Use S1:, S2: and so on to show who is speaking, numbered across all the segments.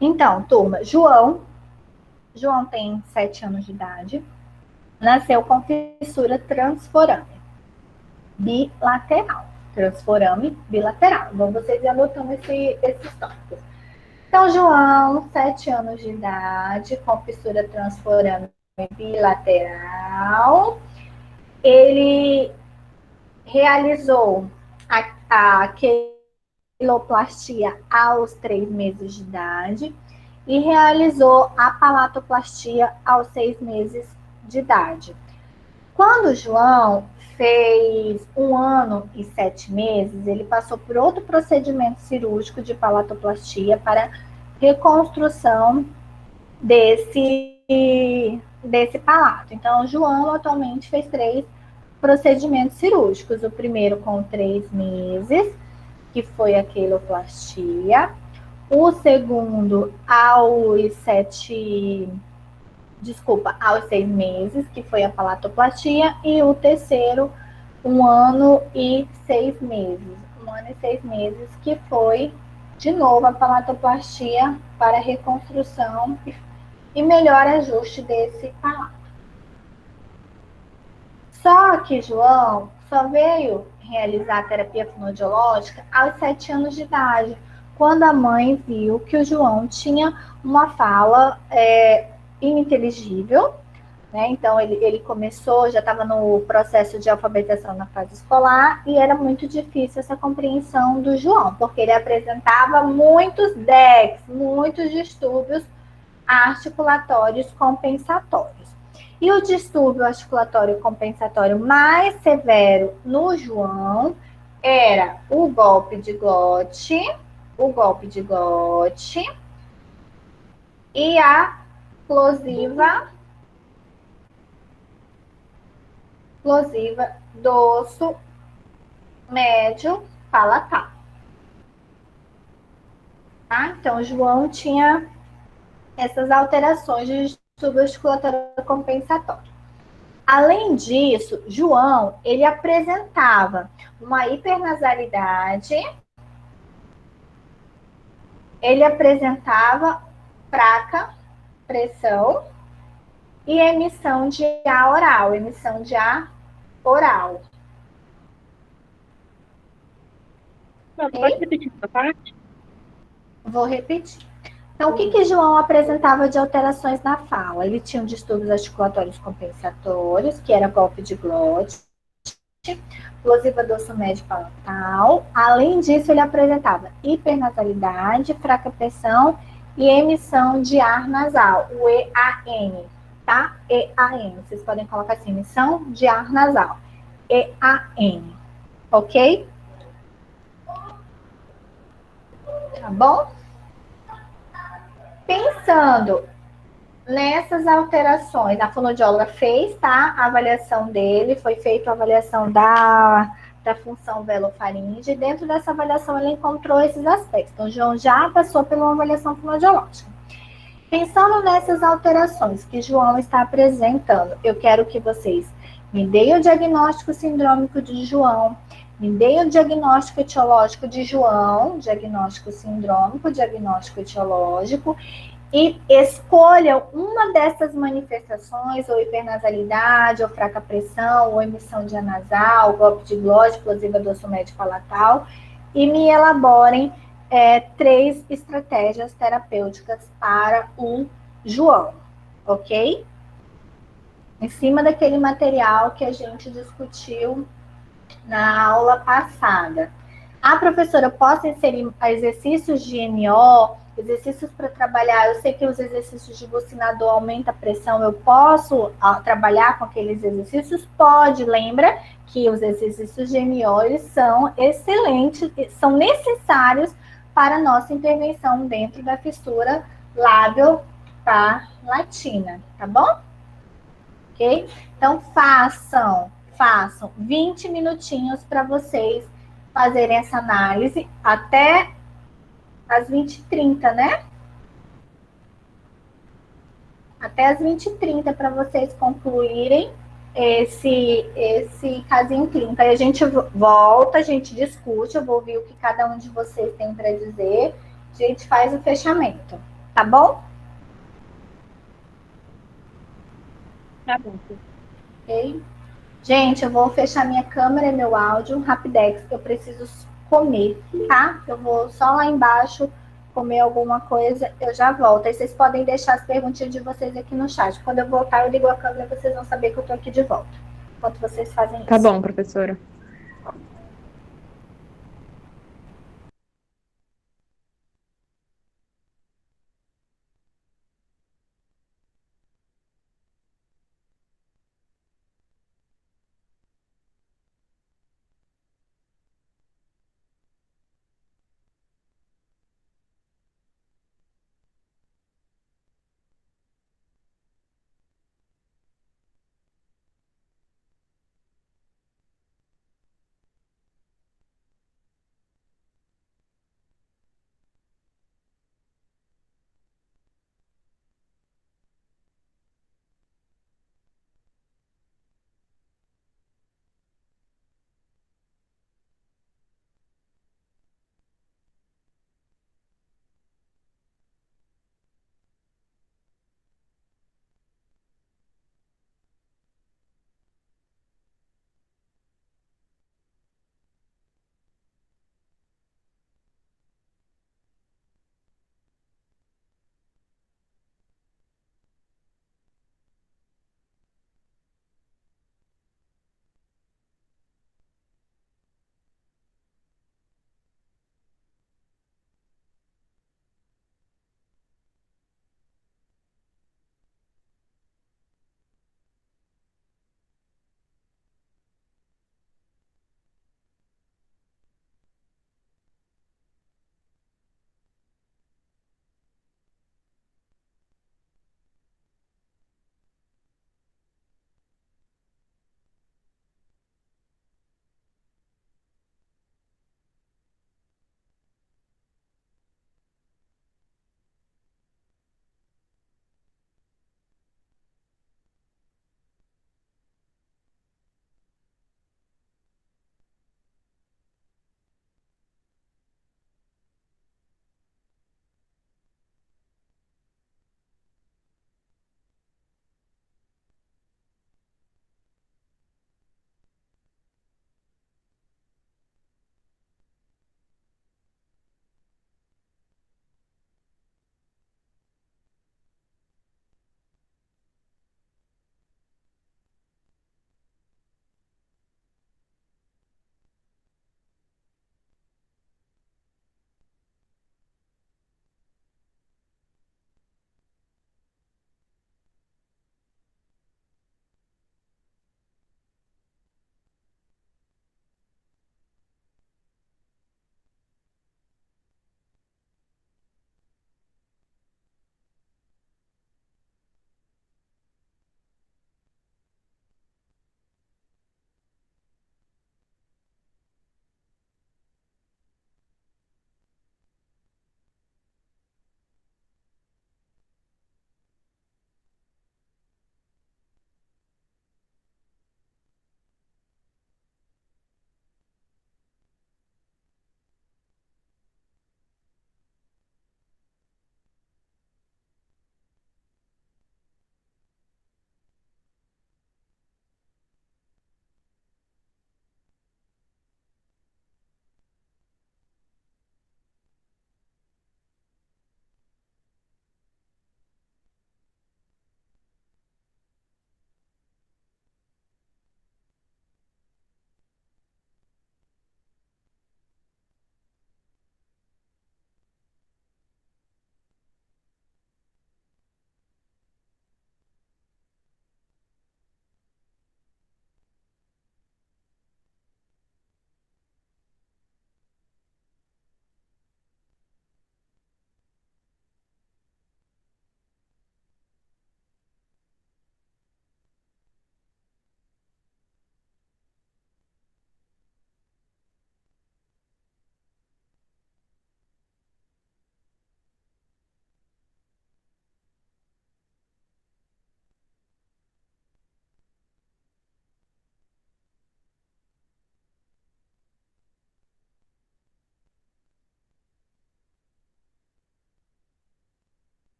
S1: Então, turma, João tem 7 anos de idade, nasceu com fissura transforame bilateral. Transforame bilateral. Vão vocês anotando esses tópicos. Então, João, 7 anos de idade, com fissura transforame bilateral. Ele realizou a queloplastia aos 3 meses de idade e realizou a palatoplastia aos 6 meses de idade. Quando o João fez 1 ano e 7 meses, ele passou por outro procedimento cirúrgico de palatoplastia para reconstrução desse palato. Então, o João atualmente fez 3 procedimentos cirúrgicos. O primeiro com 3 meses, que foi a queloplastia. O segundo aos 6 meses, que foi a palatoplastia, e o terceiro, 1 ano e 6 meses. 1 ano e 6 meses, que foi, de novo, a palatoplastia para reconstrução e melhor ajuste desse palato. Só que João só veio realizar a terapia fonoaudiológica aos 7 anos de idade, quando a mãe viu que o João tinha uma fala ininteligível, né? Então ele começou, já estava no processo de alfabetização na fase escolar e era muito difícil essa compreensão do João, porque ele apresentava muitos DECs, muitos distúrbios articulatórios compensatórios. E o distúrbio articulatório compensatório mais severo no João era o golpe de glote e a plosiva do osso médio palatal. Tá? Então, o João tinha essas alterações de distúrbio articulatório compensatório. Além disso, João, ele apresentava uma hipernasalidade, ele apresentava fraca pressão e emissão de ar oral.
S2: Não, pode repetir essa parte?
S1: Vou repetir. Então, o que João apresentava de alterações na fala? Ele tinha distúrbios articulatórios compensatórios, que era golpe de glote, plosiva do osso médio palatal. Além disso, ele apresentava hipernasalidade, fraca pressão e emissão de ar nasal, o EAN, tá? EAN. Vocês podem colocar assim, emissão de ar nasal, EAN, ok? Tá bom? Pensando nessas alterações, a fonoaudióloga fez, tá? A avaliação dele, foi feita a avaliação da função velofaringe. Dentro dessa avaliação, ela encontrou esses aspectos. Então, o João já passou por uma avaliação fonoaudiológica. Pensando nessas alterações que João está apresentando, eu quero que vocês me deem o diagnóstico sindrômico de João, me deem o diagnóstico etiológico de João, diagnóstico sindrômico, diagnóstico etiológico, e escolham uma dessas manifestações, ou hipernasalidade, ou fraca pressão, ou emissão de ar nasal, golpe de glote, plosiva do osso médio palatal, e me elaborem 3 estratégias terapêuticas para o João, ok? Em cima daquele material que a gente discutiu na aula passada. A professora, posso inserir exercícios de MO, exercícios para trabalhar, eu sei que os exercícios de bucinador aumenta a pressão, eu posso trabalhar com aqueles exercícios? Pode, lembra que os exercícios de MO, eles são excelentes, são necessários para a nossa intervenção dentro da fissura lábio-palatina, tá bom? Ok? Então, façam 20 minutinhos para vocês fazerem essa análise até às 20h30, né? Até às 20h30 para vocês concluírem esse casinho clínico. Aí a gente volta, a gente discute, eu vou ouvir o que cada um de vocês tem para dizer, a gente faz o fechamento, tá bom?
S2: Tá bom, Fê.
S1: Ok? Gente, eu vou fechar minha câmera e meu áudio, Rapidex, que eu preciso comer, tá? Eu vou só lá embaixo comer alguma coisa, eu já volto. Aí vocês podem deixar as perguntinhas de vocês aqui no chat. Quando eu voltar, eu ligo a câmera e vocês vão saber que eu tô aqui de volta. Enquanto vocês fazem
S3: Tá
S1: isso.
S3: bom, professora.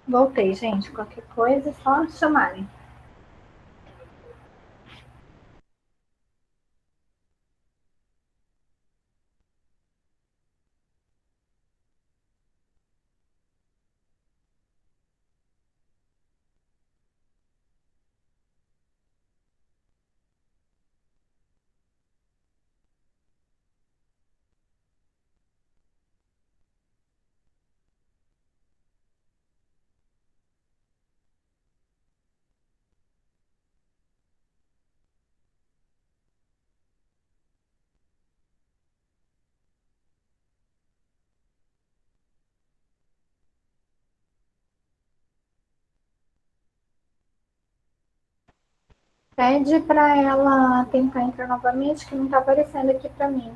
S1: Voltei, gente. Qualquer coisa, é só chamarem. Pede para ela tentar entrar novamente, que não está aparecendo aqui para mim.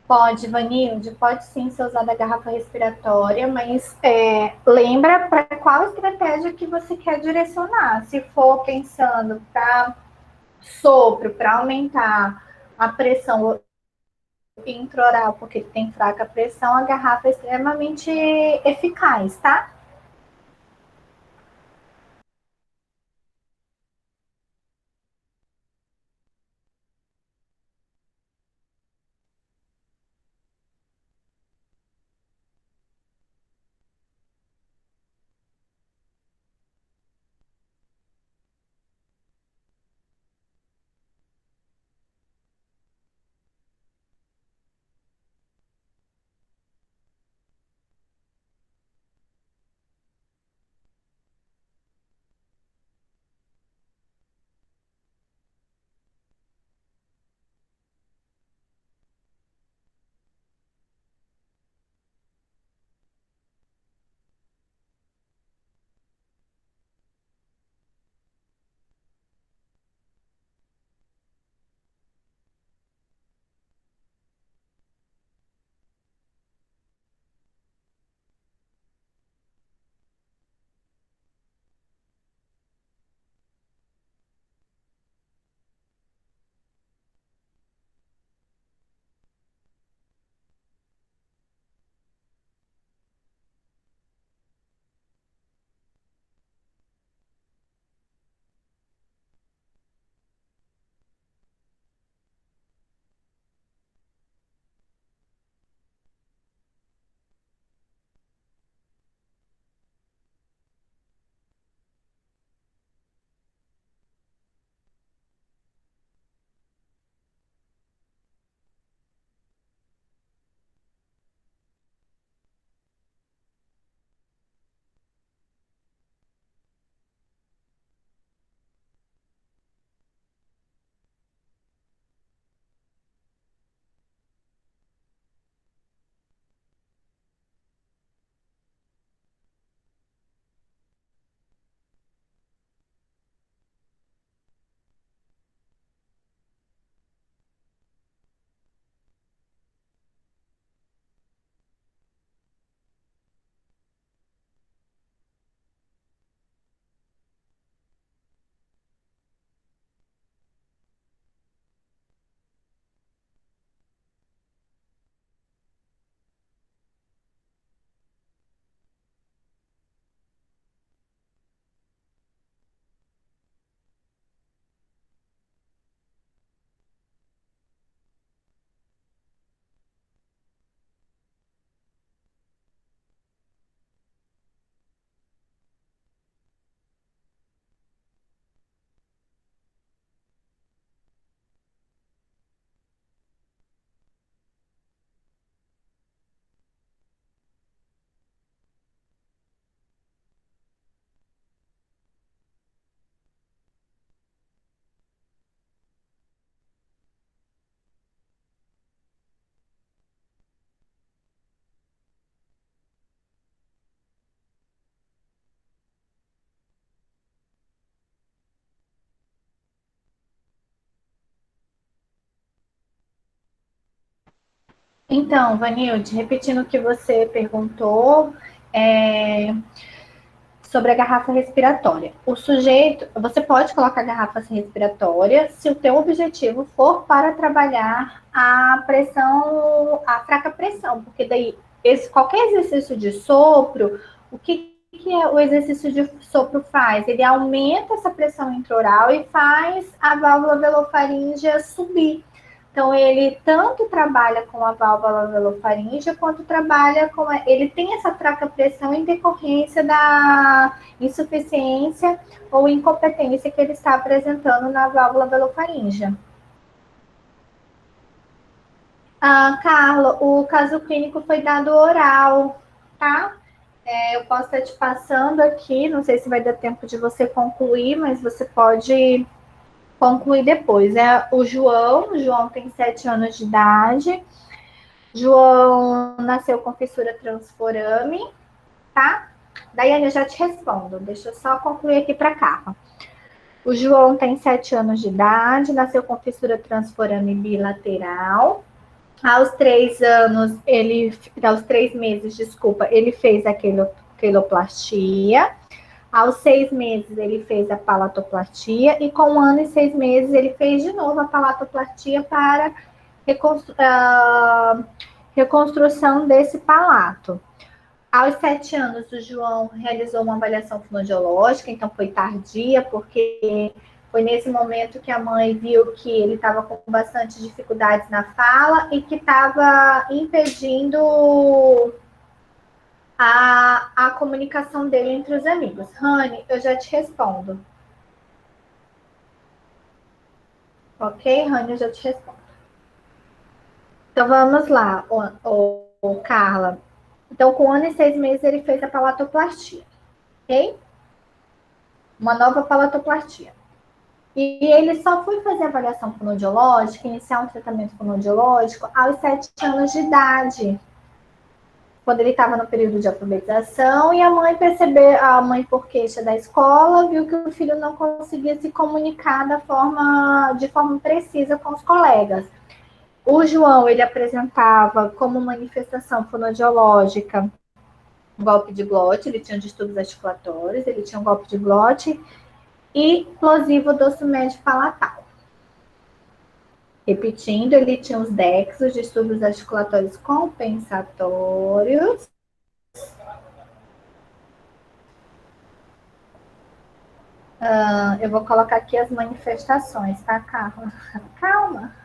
S1: Pode, Vanilde, pode sim ser usada a garrafa respiratória, mas lembra para qual estratégia que você quer direcionar. Se for pensando para sopro, para aumentar a pressão intraoral, porque tem fraca pressão, a garrafa é extremamente eficaz, tá? Então, Vanilde, repetindo o que você perguntou, é, sobre a garrafa respiratória. O sujeito, você pode colocar a garrafa respiratória se o teu objetivo for para trabalhar a pressão, a fraca pressão, porque daí qualquer exercício de sopro, o que o exercício de sopro faz? Ele aumenta essa pressão intraoral e faz a válvula velofaríngea subir. Então, ele tanto trabalha com a válvula velofaríngea, quanto trabalha com. Ele tem essa fraca-pressão em decorrência da insuficiência ou incompetência que ele está apresentando na válvula velofaríngea. Carla, o caso clínico foi dado oral, tá? Eu posso estar te passando aqui, não sei se vai dar tempo de você concluir, mas você pode concluir depois. O João tem 7 anos de idade. João nasceu com fissura transforame, tá? Daiane, eu já te respondo. Deixa eu só concluir aqui para cá. O João tem 7 anos de idade, nasceu com fissura transforame bilateral, Aos 3 meses, desculpa, ele fez a queloplastia. Aos 6 meses, ele fez a palatoplastia. E com 1 ano e 6 meses, ele fez de novo a palatoplastia para reconstrução desse palato. Aos 7 anos, o João realizou uma avaliação fonoaudiológica, então foi tardia, porque foi nesse momento que a mãe viu que ele estava com bastante dificuldades na fala e que estava impedindo a comunicação dele entre os amigos. Rani, eu já te respondo. Ok, Rani, eu já te respondo. Então vamos lá, Carla. Então, com 1 ano e 6 meses, ele fez a palatoplastia, ok? Uma nova palatoplastia. E ele só foi fazer avaliação fonoaudiológica, iniciar um tratamento fonoaudiológico aos 7 anos de idade, quando ele estava no período de alfabetização, e a mãe por queixa da escola, viu que o filho não conseguia se comunicar de forma precisa com os colegas. O João, ele apresentava como manifestação fonoaudiológica um golpe de glote, ele tinha distúrbios articulatórios, ele tinha um golpe de glote e plosivo dorso médio palatal. Repetindo, ele tinha os DEX, os distúrbios articulatórios compensatórios. Eu vou colocar aqui as manifestações, tá, Carla? Calma.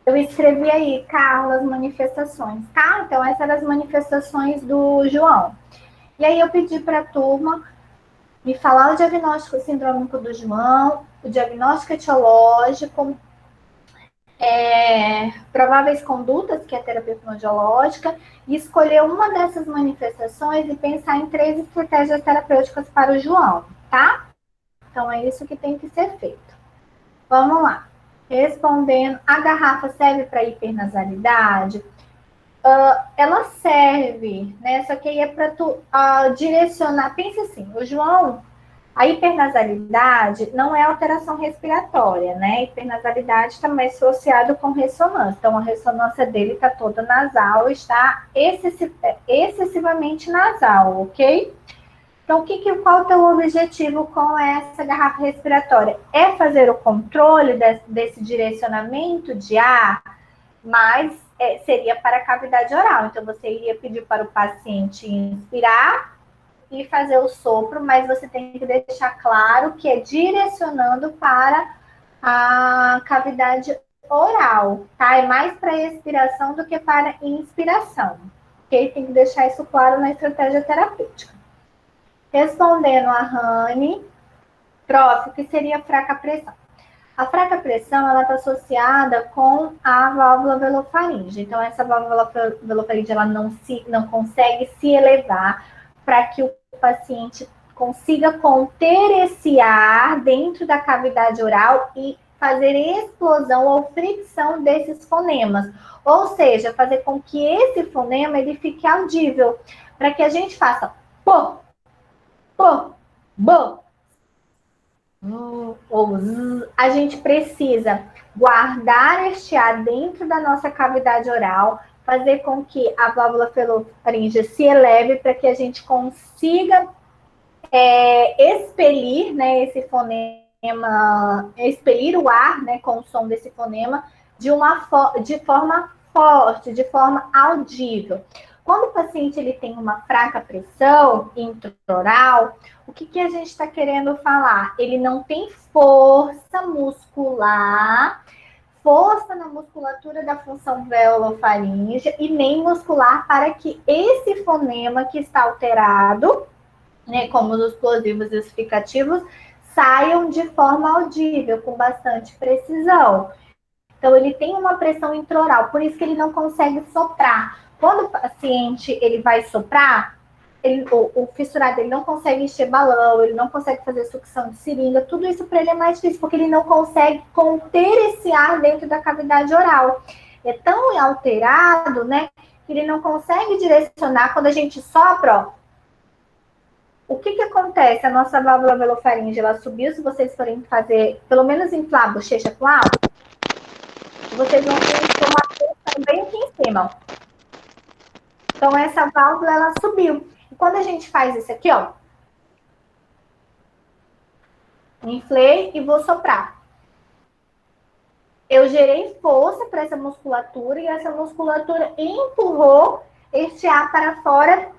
S1: Eu escrevi aí, Carla, as manifestações, tá? Então, essas eram as manifestações do João. E aí eu pedi para a turma me falar o diagnóstico sindrômico do João, o diagnóstico etiológico, prováveis condutas, que é a terapia fonoaudiológica, e escolher uma dessas manifestações e pensar em 3 estratégias terapêuticas para o João, tá? Então, é isso que tem que ser feito. Vamos lá. Respondendo, a garrafa serve para hipernasalidade? Ela serve, né? Só que aí é para tu direcionar. Pensa assim, o João, a hipernasalidade não é alteração respiratória, né? A hipernasalidade está mais associado com ressonância. Então, a ressonância dele está toda nasal, está excessivamente nasal, ok? Então, qual é o teu objetivo com essa garrafa respiratória? É fazer o controle desse direcionamento de ar, mas seria para a cavidade oral. Então, você iria pedir para o paciente inspirar e fazer o sopro, mas você tem que deixar claro que é direcionando para a cavidade oral, tá? É mais para expiração do que para inspiração, ok? Tem que deixar isso claro na estratégia terapêutica. Respondendo a Rani, prof, o que seria fraca pressão? A fraca pressão, ela está associada com a válvula velofaríngea. Então, essa válvula velofaríngea, ela não consegue se elevar para que o paciente consiga conter esse ar dentro da cavidade oral e fazer explosão ou fricção desses fonemas. Ou seja, fazer com que esse fonema ele fique audível, para que a gente faça pô, pô, bo, ou z, a gente precisa guardar este ar dentro da nossa cavidade oral, fazer com que a válvula faríngea se eleve para que a gente consiga expelir, né, esse fonema, expelir o ar, né, com o som desse fonema de forma forte, de forma audível. Quando o paciente ele tem uma fraca pressão intraoral, o que a gente está querendo falar? Ele não tem força muscular força na musculatura da função velofaríngea e nem muscular para que esse fonema que está alterado, né, como os explosivos e os fricativos, saiam de forma audível, com bastante precisão. Então, ele tem uma pressão intraoral, por isso que ele não consegue soprar. Quando o paciente ele vai soprar, o fissurado ele não consegue encher balão, ele não consegue fazer sucção de seringa, tudo isso para ele é mais difícil, porque ele não consegue conter esse ar dentro da cavidade oral. É tão alterado, né, que ele não consegue direcionar. Quando a gente sopra, ó, o que acontece? A nossa válvula velofaringe, ela subiu, se vocês forem fazer, pelo menos inflar a bochecha com ar, vocês vão ter uma pressão bem aqui em cima. Então, essa válvula, ela subiu. E quando a gente faz isso aqui, ó, inflei e vou soprar. Eu gerei força para essa musculatura e essa musculatura empurrou este ar para fora,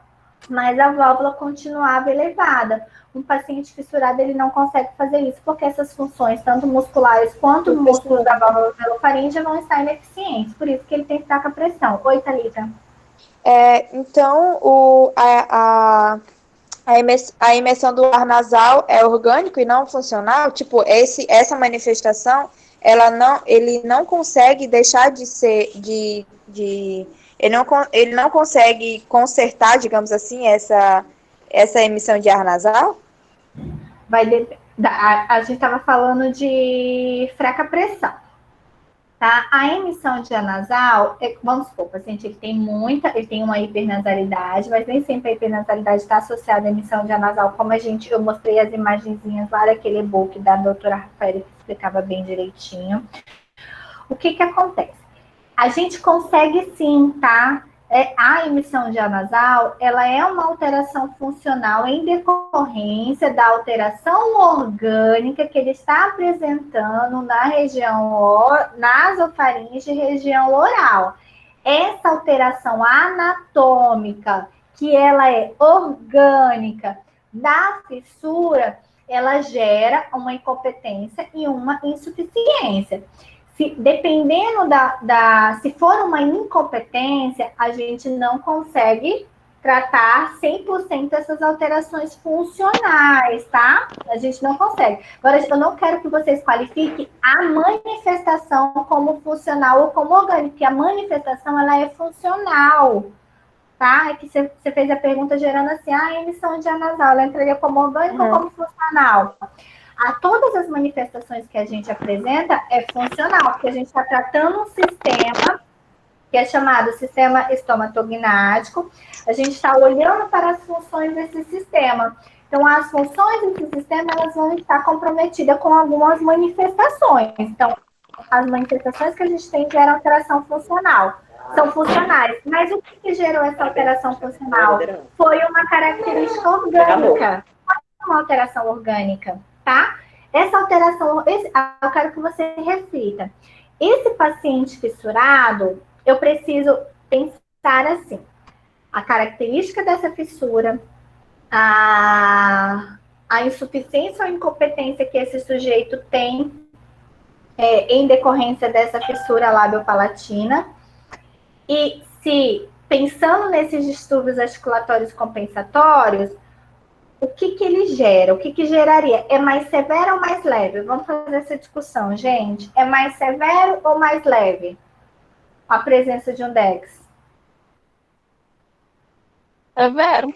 S1: mas a válvula continuava elevada. Um paciente fissurado, ele não consegue fazer isso, porque essas funções, tanto musculares quanto músculos da válvula velofaríngea, vão estar ineficientes. Por isso que ele tem que estar com a pressão. Oi, Thalita.
S3: Então, a emissão do ar nasal é orgânico e não funcional? Tipo, essa manifestação, ele não consegue deixar de ser, ele não consegue consertar, digamos assim, essa emissão de ar nasal?
S1: A gente estava falando de fraca pressão. Tá? A emissão de ar nasal, vamos supor, o paciente ele tem uma hipernasalidade, mas nem sempre a hipernasalidade está associada à emissão de ar nasal, como eu mostrei as imagenzinhas lá daquele e-book da doutora Rafaela, que explicava bem direitinho. O que acontece? A gente consegue sim, tá? A emissão de ar nasal, ela é uma alteração funcional em decorrência da alteração orgânica que ele está apresentando na região nasofaringe e região oral. Essa alteração anatômica, que ela é orgânica da fissura, ela gera uma incompetência e uma insuficiência. Dependendo se for uma incompetência, a gente não consegue tratar 100% dessas alterações funcionais, tá? A gente não consegue. Agora, eu não quero que vocês qualifiquem a manifestação como funcional ou como orgânica, porque a manifestação, ela é funcional, tá? É que você fez a pergunta gerando assim, a emissão de ar nasal, ela entraria como orgânica ou como funcional? A todas as manifestações que a gente apresenta é funcional, porque a gente está tratando um sistema que é chamado sistema estomatognático. A gente está olhando para as funções desse sistema. Então, as funções desse sistema, elas vão estar comprometidas com algumas manifestações. Então, as manifestações que a gente tem geram alteração funcional. São funcionais. Mas o que gerou essa alteração funcional? Foi uma característica orgânica. Uma alteração orgânica. Tá? Essa alteração, eu quero que você reflita. Esse paciente fissurado, eu preciso pensar assim, a característica dessa fissura, a insuficiência ou incompetência que esse sujeito tem em decorrência dessa fissura labiopalatina, e se, pensando nesses distúrbios articulatórios compensatórios, o que ele gera? O que geraria? É mais severo ou mais leve? Vamos fazer essa discussão, gente. É mais severo ou mais leve a presença de um DEX?
S2: Severo.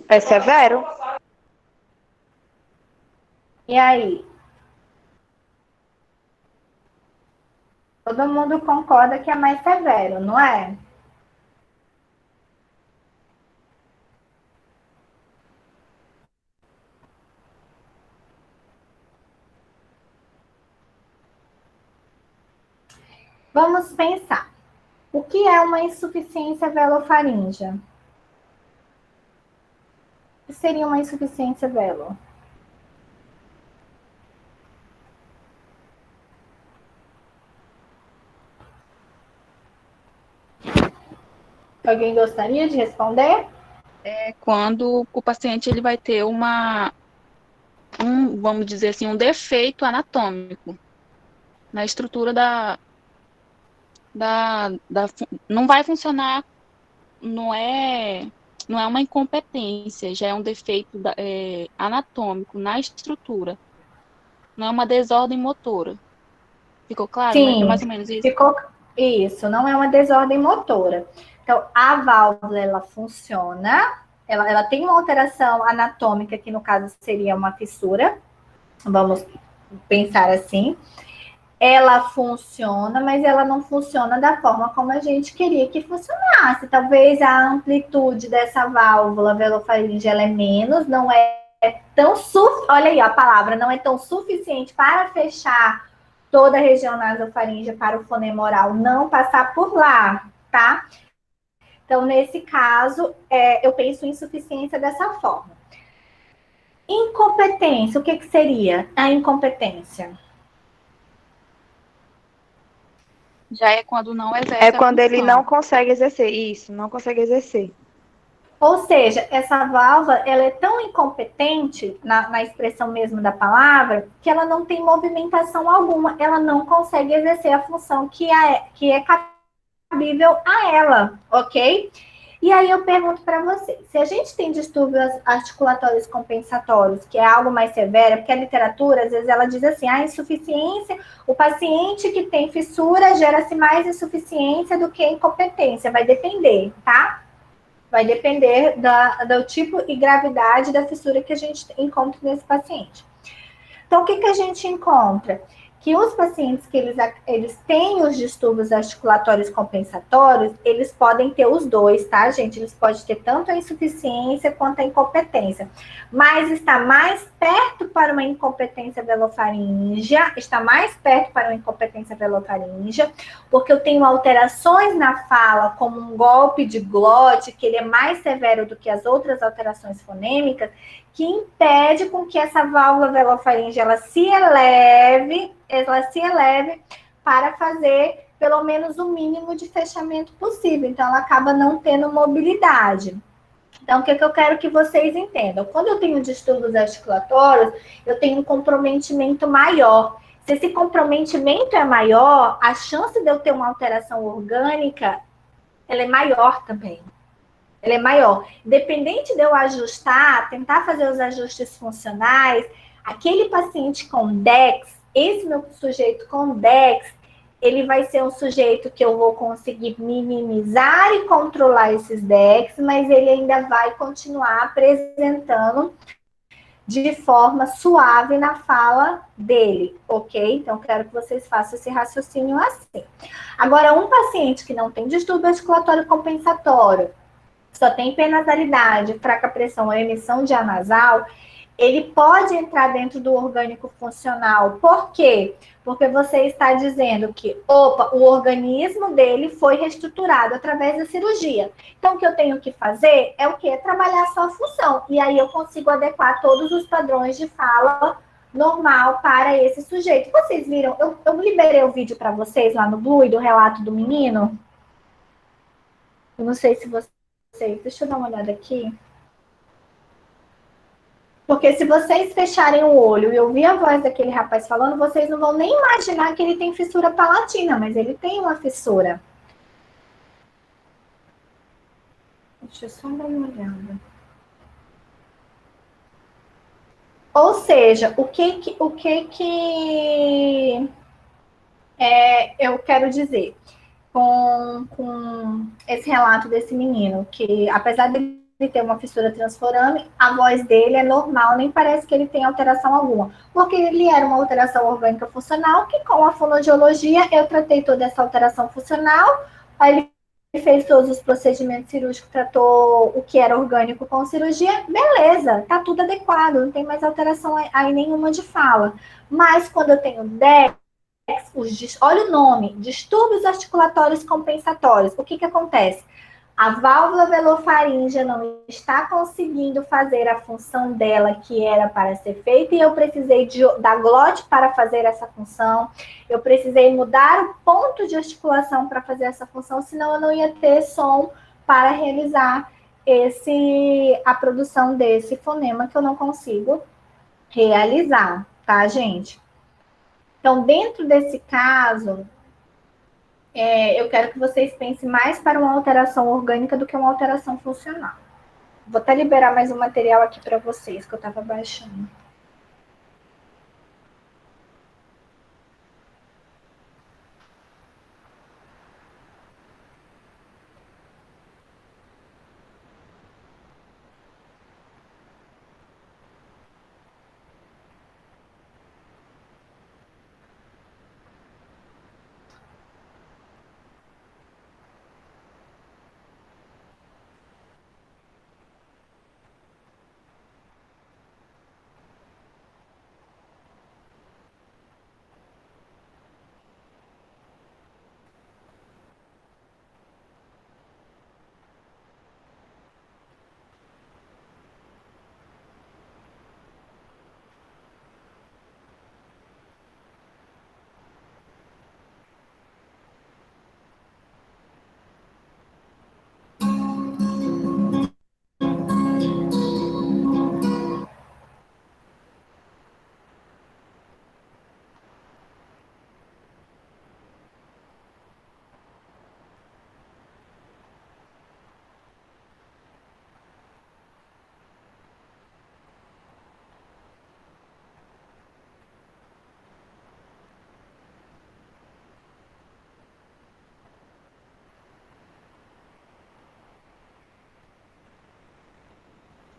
S3: É severo.
S1: E aí? Todo mundo concorda que é mais severo, não é? Vamos pensar. O que é uma insuficiência velofaríngea? O que seria uma insuficiência velo? Alguém gostaria de responder?
S2: É quando o paciente ele vai ter vamos dizer assim, um defeito anatômico, na estrutura não vai funcionar, não é uma incompetência, já é um defeito anatômico na estrutura, não é uma desordem motora. Ficou claro? É
S1: Sim,
S2: mais ou menos isso?
S1: ficou isso, não é uma desordem motora. Então, a válvula, ela funciona, ela tem uma alteração anatômica, que no caso seria uma fissura, vamos pensar assim. Ela funciona, mas ela não funciona da forma como a gente queria que funcionasse. Talvez a amplitude dessa válvula velofaringe ela é menos, não é tão olha aí a palavra, não é tão suficiente para fechar toda a região nasofaríngea para o fonema oral não passar por lá, tá? Então, nesse caso, eu penso em insuficiência dessa forma. Incompetência, o que seria a incompetência?
S2: Já é quando não exerce
S3: É
S2: a
S3: quando ele
S2: função.
S3: não consegue exercer. Isso, não consegue exercer.
S1: Ou seja, essa válvula ela é tão incompetente, na expressão mesmo da palavra, que ela não tem movimentação alguma, ela não consegue exercer a função que é cabível a ela, ok? E aí eu pergunto para você, se a gente tem distúrbios articulatórios compensatórios, que é algo mais severo, porque a literatura, às vezes, ela diz assim, a insuficiência, o paciente que tem fissura gera-se mais insuficiência do que incompetência, vai depender, tá? Vai depender do tipo e gravidade da fissura que a gente encontra nesse paciente. Então, o que a gente encontra? Que os pacientes que eles têm os distúrbios articulatórios compensatórios, eles podem ter os dois, tá, gente? Eles podem ter tanto a insuficiência quanto a incompetência. Mas está mais perto para uma incompetência velofaríngea, está mais perto para uma incompetência velofaríngea, porque eu tenho alterações na fala, como um golpe de glote, que ele é mais severo do que as outras alterações fonêmicas, que impede com que essa válvula velofaringe ela se eleve para fazer pelo menos o mínimo de fechamento possível. Então, ela acaba não tendo mobilidade. Então, o que eu quero que vocês entendam? Quando eu tenho distúrbios articulatórios, eu tenho um comprometimento maior. Se esse comprometimento é maior, a chance de eu ter uma alteração orgânica, ela é maior também. Ela é maior. Independente de eu ajustar, tentar fazer os ajustes funcionais, aquele paciente com DEX, esse meu sujeito com DEX, ele vai ser um sujeito que eu vou conseguir minimizar e controlar esses DEX, mas ele ainda vai continuar apresentando de forma suave na fala dele, ok? Então, quero que vocês façam esse raciocínio assim. Agora, um paciente que não tem distúrbio articulatório compensatório, só tem hipernasalidade, fraca pressão ou emissão de ar nasal, ele pode entrar dentro do orgânico funcional. Por quê? Porque você está dizendo que, o organismo dele foi reestruturado através da cirurgia. Então, o que eu tenho que fazer é o quê? Trabalhar só a função. E aí eu consigo adequar todos os padrões de fala normal para esse sujeito. Vocês viram? Eu liberei o vídeo para vocês lá no Blue do relato do menino. Eu não sei se vocês... Deixa eu dar uma olhada aqui. Porque se vocês fecharem o olho e ouvir a voz daquele rapaz falando, vocês não vão nem imaginar que ele tem fissura palatina, mas ele tem uma fissura. Deixa eu só dar uma olhada. Ou seja, o que eu quero dizer com esse relato desse menino, que apesar de ele ter uma fissura transforame, a voz dele é normal, nem parece que ele tem alteração alguma, porque ele era uma alteração orgânica funcional, que com a fonoaudiologia eu tratei toda essa alteração funcional, aí ele fez todos os procedimentos cirúrgicos, tratou o que era orgânico com cirurgia, beleza, tá tudo adequado, não tem mais alteração aí nenhuma de fala. Mas quando eu tenho olha o nome, distúrbios articulatórios compensatórios. O que acontece? A válvula velofaríngea não está conseguindo fazer a função dela que era para ser feita e eu precisei da glote para fazer essa função. Eu precisei mudar o ponto de articulação para fazer essa função, senão eu não ia ter som para realizar a produção desse fonema que eu não consigo realizar, tá, gente? Então, dentro desse caso, eu quero que vocês pensem mais para uma alteração orgânica do que uma alteração funcional. Vou até liberar mais um material aqui para vocês, que eu estava baixando.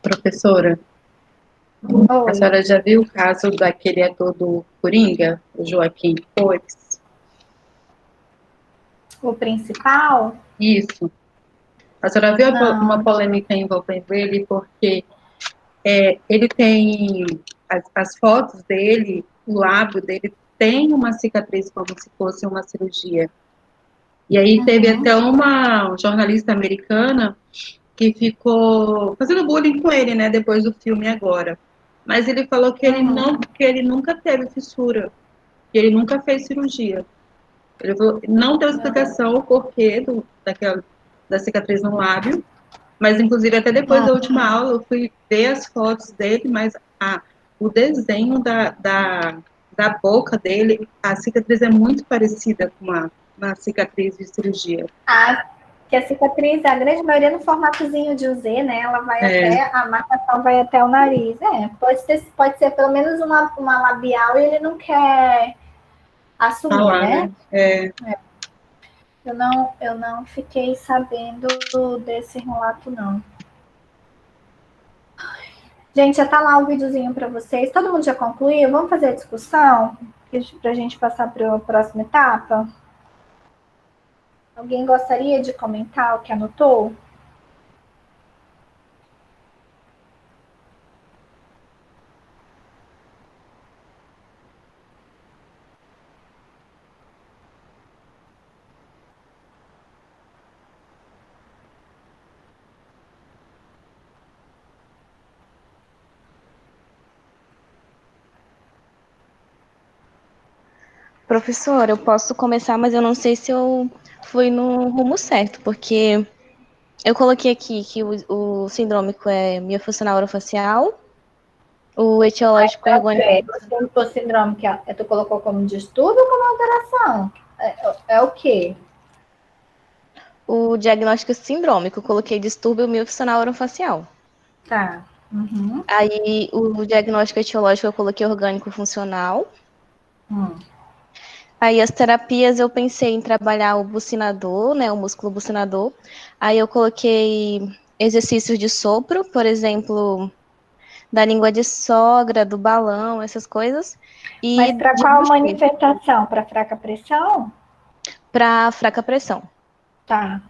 S4: Professora, a
S1: Oi.
S4: senhora já viu o caso daquele ator do Coringa, o Joaquim Phoenix?
S1: O principal?
S4: Isso. A senhora viu uma
S1: Não.
S4: polêmica envolvendo ele porque ele tem as fotos dele, o lábio dele tem uma cicatriz como se fosse uma cirurgia. E aí teve até uma jornalista americana que ficou fazendo bullying com ele, né, depois do filme agora. Mas ele falou que que ele nunca teve fissura, que ele nunca fez cirurgia. Ele falou, não deu explicação o porquê da cicatriz no lábio, mas inclusive até depois da última aula eu fui ver as fotos dele, mas o desenho da boca dele, a cicatriz é muito parecida com uma cicatriz de cirurgia.
S1: Que a cicatriz, a grande maioria no formatozinho de UZ, né? Ela vai até, a marcação vai até o nariz. Pode ser pelo menos uma labial e ele não quer assumir,
S4: Falar,
S1: né?
S4: né?
S1: Eu não fiquei sabendo desse relato, não. Gente, já tá lá o videozinho para vocês. Todo mundo já concluiu? Vamos fazer a discussão para a gente passar para a próxima etapa? Alguém gostaria de comentar o que anotou?
S5: Professor, eu posso começar, mas eu não sei se eu fui no rumo certo, porque eu coloquei aqui que o sindrômico é miofuncional orofacial, o etiológico ergônico.
S1: O síndrome que tu colocou como distúrbio ou como alteração? É o quê?
S5: O diagnóstico sindrômico, eu coloquei distúrbio miofuncional orofacial.
S1: Tá. Uhum.
S5: Aí o diagnóstico etiológico eu coloquei orgânico funcional. Aí as terapias eu pensei em trabalhar o bucinador, né, o músculo bucinador. Aí eu coloquei exercícios de sopro, por exemplo, da língua de sogra, do balão, essas coisas. E
S1: Mas para qual manifestação? Para fraca pressão?
S5: Para fraca pressão.
S1: Tá.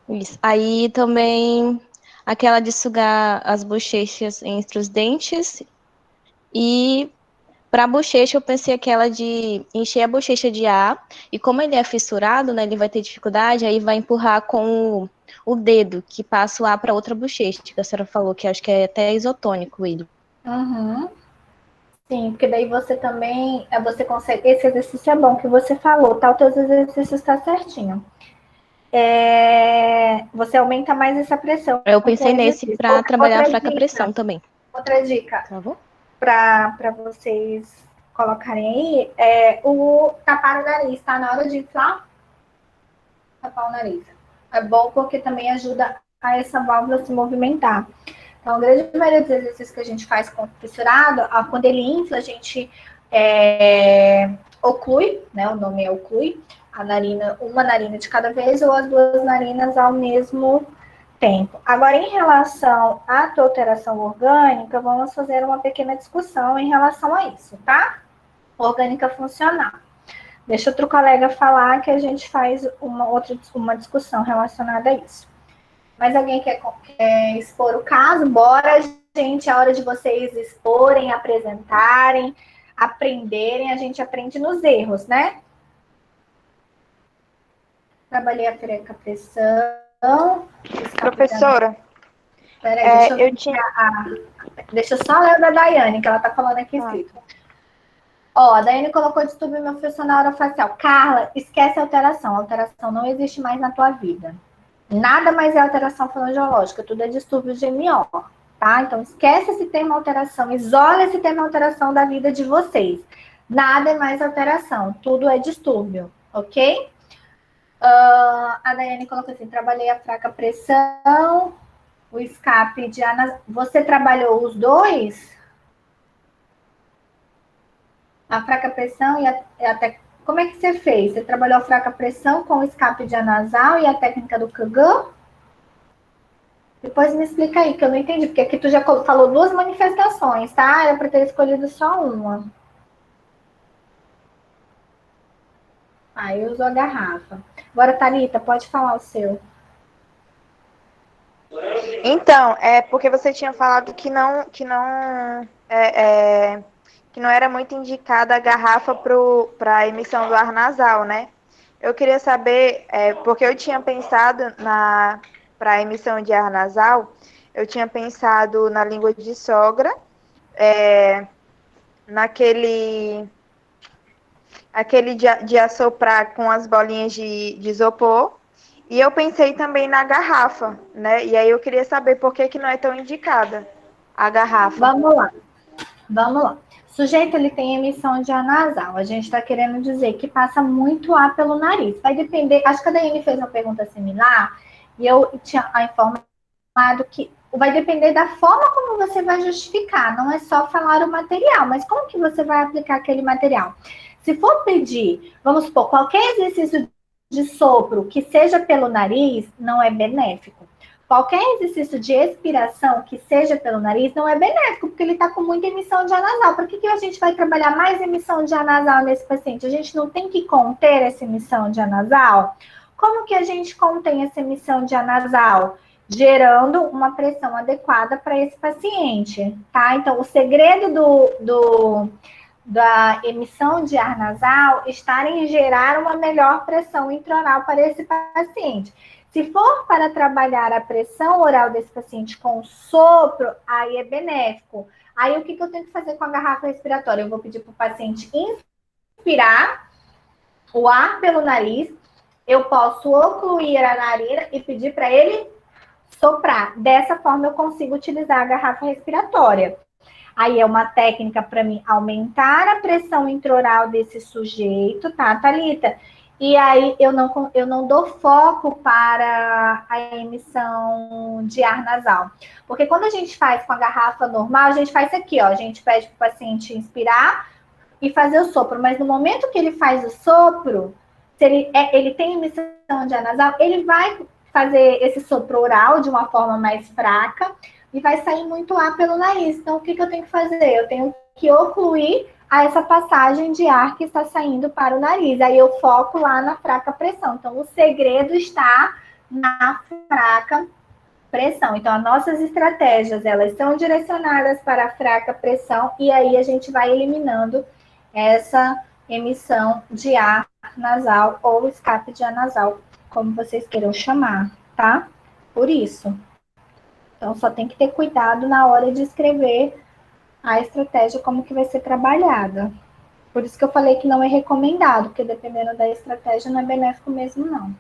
S5: Isso. Aí também aquela de sugar as bochechas entre os dentes. E para a bochecha, eu pensei aquela de encher a bochecha de ar, e como ele é fissurado, né, ele vai ter dificuldade, aí vai empurrar com o dedo, que passa o ar para outra bochecha, que a senhora falou, que acho que é até isotônico ele.
S1: Sim, porque daí você também, você consegue, esse exercício é bom, que você falou, tá? O teu exercício está certinho. Você aumenta mais essa pressão.
S5: Eu pensei nesse para trabalhar a fraca pressão também.
S1: Outra dica.
S5: Tá bom?
S1: Para vocês colocarem aí, o tapar o nariz, tá? Na hora de inflar, tapar o nariz. É bom porque também ajuda a essa válvula se movimentar. Então, a grande maioria dos exercícios que a gente faz com o fissurado, quando ele infla, a gente oclui, né? O nome é oclui, a narina, uma narina de cada vez ou as duas narinas ao mesmo tempo. Agora, em relação à tua alteração orgânica, vamos fazer uma pequena discussão em relação a isso, tá? Orgânica funcional. Deixa outro colega falar que a gente faz uma discussão relacionada a isso. Mas alguém quer expor o caso? Bora, gente, é hora de vocês exporem, apresentarem, aprenderem. A gente aprende nos erros, né? Trabalhei a pressão.
S3: Professora,
S1: Peraí,
S3: eu
S1: deixa eu só ler o da Daiane, que ela tá falando aqui escrito. Ó, a Daiane colocou distúrbio miofascial orofacial. Carla, esquece a alteração. A alteração não existe mais na tua vida. Nada mais é alteração fonoaudiológica, tudo é distúrbio de MO, tá? Então, esquece esse termo alteração, isola esse termo alteração da vida de vocês. Nada é mais alteração, tudo é distúrbio, ok? A Daiane colocou assim, trabalhei a fraca pressão, o escape de Você trabalhou os dois? A fraca pressão e até... Como é que você fez? Você trabalhou a fraca pressão com o escape de anasal e a técnica do Kagan? Depois me explica aí, que eu não entendi, porque aqui tu já falou duas manifestações, tá? Era para ter escolhido só uma. Aí usou a garrafa. Agora, Thalita, pode falar o seu.
S3: Então, é porque você tinha falado que não era muito indicada a garrafa para a emissão do ar nasal, né? Eu queria saber, porque eu tinha pensado para a emissão de ar nasal, eu tinha pensado na língua de sogra, aquele de assoprar com as bolinhas de isopor, e eu pensei também na garrafa, né? E aí eu queria saber por que não é tão indicada a garrafa.
S1: Vamos lá. O sujeito, ele tem emissão de ar nasal. A gente está querendo dizer que passa muito ar pelo nariz. Vai depender... Acho que a Daiane fez uma pergunta similar, e eu tinha informado que vai depender da forma como você vai justificar. Não é só falar o material, mas como que você vai aplicar aquele material? Se for pedir, vamos supor, qualquer exercício de sopro que seja pelo nariz, não é benéfico. Qualquer exercício de expiração que seja pelo nariz não é benéfico, porque ele está com muita emissão de ar nasal. Por que a gente vai trabalhar mais emissão de ar nasal nesse paciente? A gente não tem que conter essa emissão de ar nasal? Como que a gente contém essa emissão de ar nasal? Gerando uma pressão adequada para esse paciente, tá? Então, o segredo da emissão de ar nasal está em gerar uma melhor pressão intraoral para esse paciente. Se for para trabalhar a pressão oral desse paciente com sopro, aí é benéfico. Aí o que eu tenho que fazer com a garrafa respiratória? Eu vou pedir para o paciente inspirar o ar pelo nariz, eu posso ocluir a narina e pedir para ele soprar. Dessa forma eu consigo utilizar a garrafa respiratória. Aí é uma técnica para mim aumentar a pressão intraoral desse sujeito, tá, Thalita? E aí eu não dou foco para a emissão de ar nasal. Porque quando a gente faz com a garrafa normal, a gente faz aqui, ó. A gente pede para o paciente inspirar e fazer o sopro. Mas no momento que ele faz o sopro, se ele tem emissão de ar nasal, ele vai fazer esse sopro oral de uma forma mais fraca e vai sair muito ar pelo nariz. Então, o que eu tenho que fazer? Eu tenho que ocluir a essa passagem de ar que está saindo para o nariz. Aí eu foco lá na fraca pressão. Então, o segredo está na fraca pressão. Então, as nossas estratégias, elas são direcionadas para a fraca pressão e aí a gente vai eliminando essa emissão de ar nasal ou escape de ar nasal, como vocês queiram chamar, tá? Por isso. Então, só tem que ter cuidado na hora de escrever a estratégia, como que vai ser trabalhada. Por isso que eu falei que não é recomendado, porque dependendo da estratégia não é benéfico mesmo, não.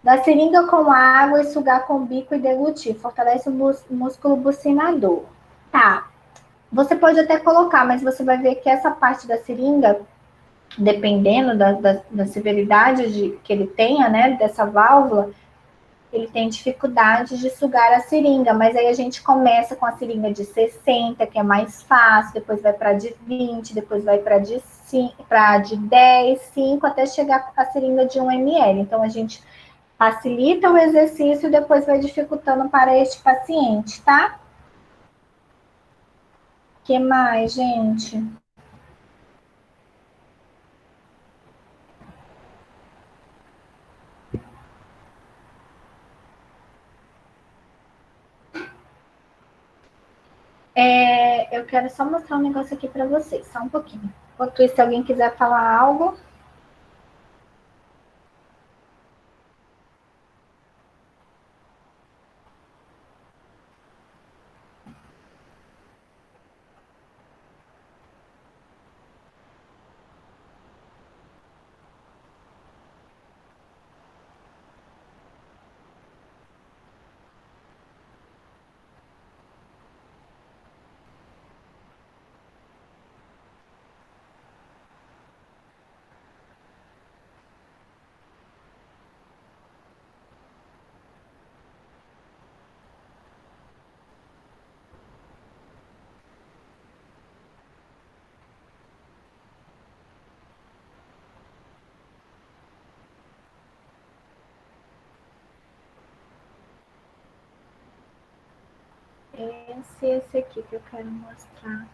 S1: Da seringa com água e sugar com o bico e deglutir. Fortalece o músculo bucinador. Tá. Você pode até colocar, mas você vai ver que essa parte da seringa, dependendo da severidade que ele tenha, né, dessa válvula, ele tem dificuldade de sugar a seringa, mas aí a gente começa com a seringa de 60, que é mais fácil, depois vai para de 20, depois vai para de 10, 5, até chegar a seringa de 1 ml. Então a gente facilita o exercício e depois vai dificultando para este paciente, tá? O que mais, gente? Eu quero só mostrar um negócio aqui para vocês, só um pouquinho. Enquanto isso, se alguém quiser falar algo. Esse aqui que eu quero mostrar.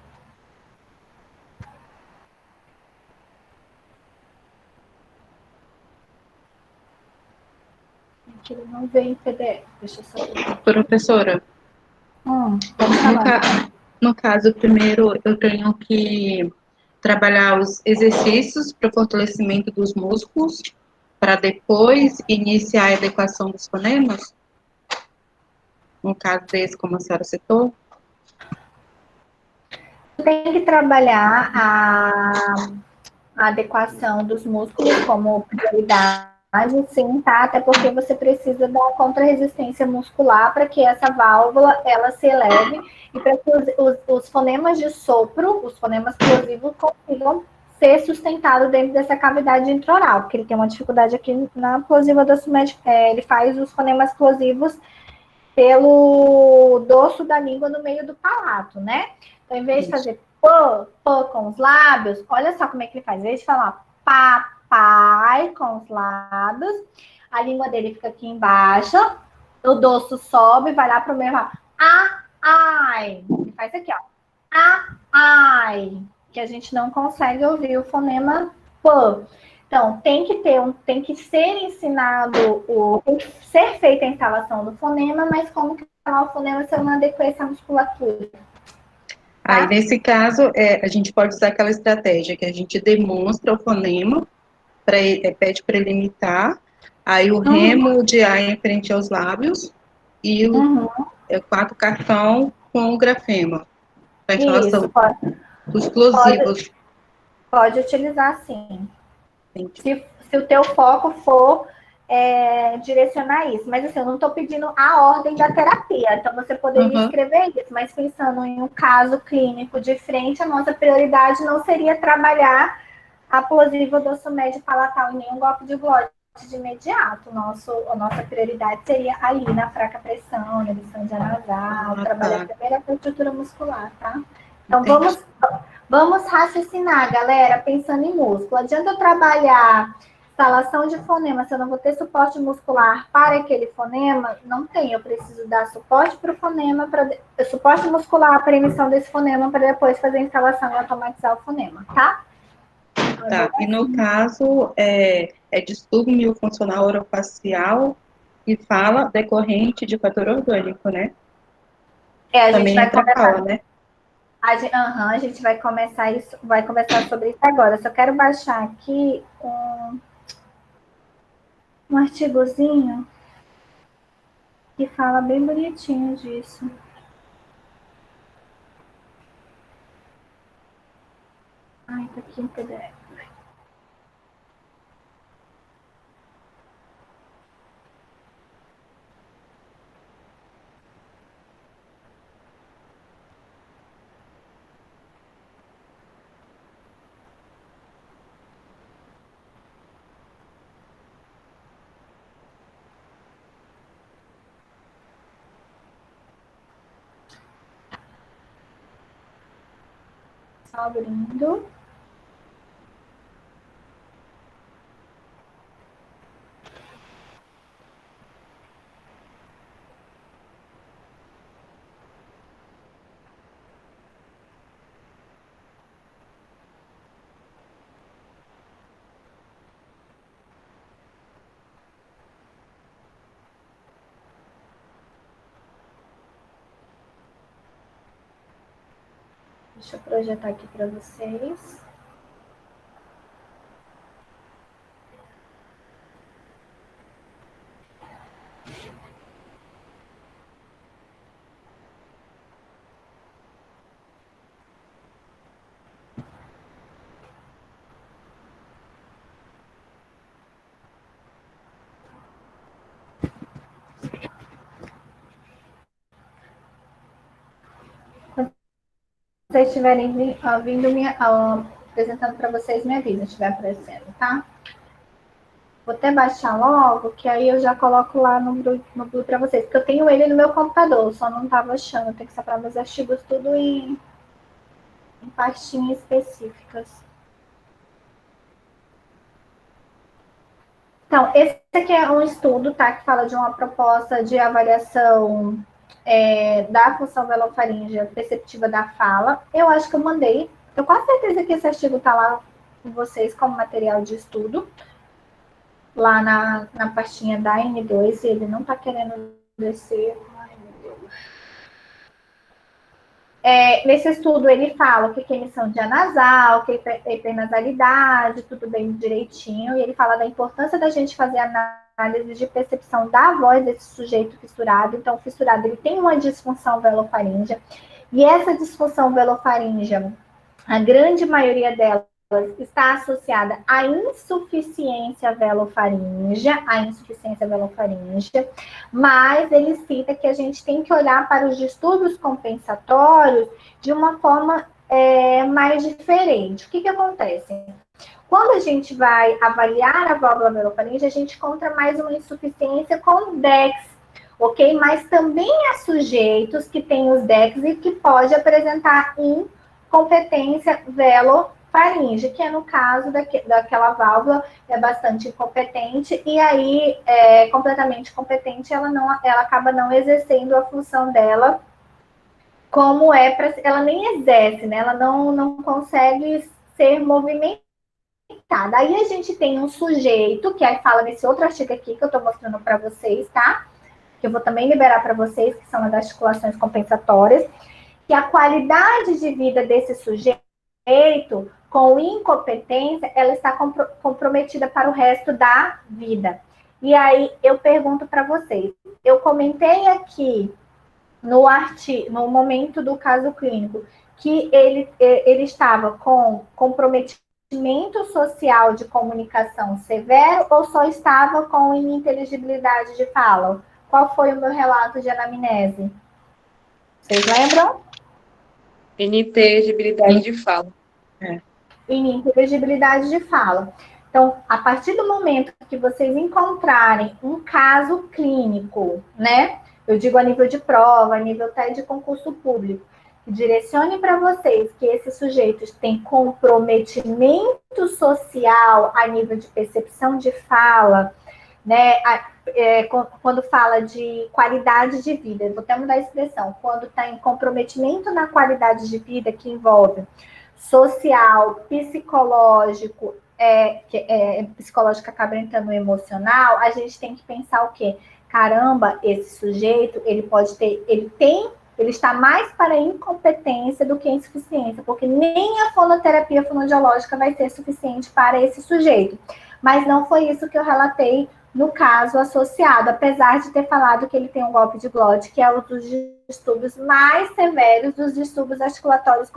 S1: Aqui ele não veio em PDF. Deixa eu só ver.
S4: Professora,
S1: Pode
S4: no,
S1: falar.
S4: no caso, primeiro eu tenho que trabalhar os exercícios para o fortalecimento dos músculos, para depois iniciar a adequação dos fonemas? No caso desse, como a senhora citou?
S1: Tem que trabalhar a adequação dos músculos como prioridade, sim, tá? Até porque você precisa da contra-resistência muscular para que essa válvula ela se eleve e para que os fonemas de sopro, os fonemas plosivos, consigam ser sustentados dentro dessa cavidade intraoral, porque ele tem uma dificuldade aqui na plosiva do sumed, ele faz os fonemas plosivos pelo dorso da língua no meio do palato, né? Então, em vez de fazer pô com os lábios, olha só como é que ele faz. Em vez de falar papai com os lábios, a língua dele fica aqui embaixo, o dorso sobe, vai lá pro meio, ai. Ele faz aqui, ó. Ai. Que a gente não consegue ouvir o fonema p. Então, tem que ser ensinado, tem que ser feita a instalação do fonema, mas como que instalar o fonema se eu não adequei essa musculatura?
S4: Aí, nesse caso, a gente pode usar aquela estratégia que a gente demonstra o fonema, pede para ele imitar, aí o remo de ar em frente aos lábios e o 4 cartão com o grafema, para a instalação dos explosivos.
S1: Pode utilizar, sim. Se o teu foco for direcionar isso. Mas assim, eu não estou pedindo a ordem da terapia. Então, você poderia escrever isso, mas pensando em um caso clínico de frente, a nossa prioridade não seria trabalhar a plosiva dorsal médio palatal em nenhum golpe de glote de imediato. A nossa prioridade seria ali na fraca pressão, na lição de anasal, trabalhar primeiro a estrutura muscular, tá? Então, vamos raciocinar, galera, pensando em músculo. Adianta eu trabalhar instalação de fonema, se eu não vou ter suporte muscular para aquele fonema, não tem. Eu preciso dar suporte para o fonema, suporte muscular para a emissão desse fonema, para depois fazer a instalação e automatizar o fonema, tá?
S4: Tá, e no caso, distúrbio miofuncional orofacial e fala decorrente de fator orgânico, né?
S1: A
S4: Também
S1: gente vai
S4: entra
S1: começar.
S4: fala, né?
S1: A gente vai conversar sobre isso agora. Só quero baixar aqui um artigozinho que fala bem bonitinho disso. Ai, tá aqui em PDF. Só abrindo. Deixa eu projetar aqui para vocês. Se vocês estiverem vindo apresentando para vocês, me avisa, estiver aparecendo, tá? Vou até baixar logo, que aí eu já coloco lá no Blue para vocês, porque eu tenho ele no meu computador, só não estava achando, tem que separar meus artigos tudo em pastinhas específicas. Então, esse aqui é um estudo, tá, que fala de uma proposta de avaliação da função velofaríngea perceptiva da fala. Eu acho que eu mandei, tenho quase certeza que esse artigo está lá com vocês como material de estudo, lá na pastinha da N2, e ele não está querendo descer. Ai, meu Deus. Nesse estudo, ele fala o que é emissão de anasal, o que é hipernasalidade, tudo bem direitinho, e ele fala da importância da gente fazer análise de percepção da voz desse sujeito fissurado. Então, o fissurado ele tem uma disfunção velofaríngea, e essa disfunção velofaríngea, a grande maioria dela está associada à insuficiência velofaríngea, mas ele cita que a gente tem que olhar para os distúrbios compensatórios de uma forma mais diferente. O que acontece? Quando a gente vai avaliar a válvula velofaríngea, a gente encontra mais uma insuficiência com DEX, ok? Mas também há sujeitos que têm os DEX e que pode apresentar incompetência velofaríngea, que é no caso daquela válvula é bastante incompetente, e aí, completamente competente, ela acaba não exercendo a função dela como ela nem exerce, né? Ela não consegue ser movimentada. Aí a gente tem um sujeito, que aí fala nesse outro artigo aqui, que eu estou mostrando para vocês, tá? Que eu vou também liberar para vocês, que são as articulações compensatórias, que a qualidade de vida desse sujeito, com incompetência, ela está comprometida para o resto da vida. E aí eu pergunto para vocês, eu comentei aqui no momento do caso clínico, que ele estava com comprometimento social de comunicação severo ou só estava com ininteligibilidade de fala? Qual foi o meu relato de anamnese? Vocês lembram?
S6: Ininteligibilidade de fala.
S1: Ininteligibilidade de fala. Então, a partir do momento que vocês encontrarem um caso clínico, né? Eu digo a nível de prova, a nível até de concurso público, que direcione para vocês que esses sujeitos têm comprometimento social a nível de percepção de fala, né? Quando fala de qualidade de vida, eu vou até mudar a expressão, quando está em comprometimento na qualidade de vida, que envolve social, psicológico, psicológico acaba entrando no emocional, a gente tem que pensar o quê? Caramba, esse sujeito, ele está mais para incompetência do que insuficiência, porque nem a fonoterapia fonoaudiológica vai ser suficiente para esse sujeito. Mas não foi isso que eu relatei no caso associado, apesar de ter falado que ele tem um golpe de glote, que é um dos distúrbios mais severos dos distúrbios articulatórios,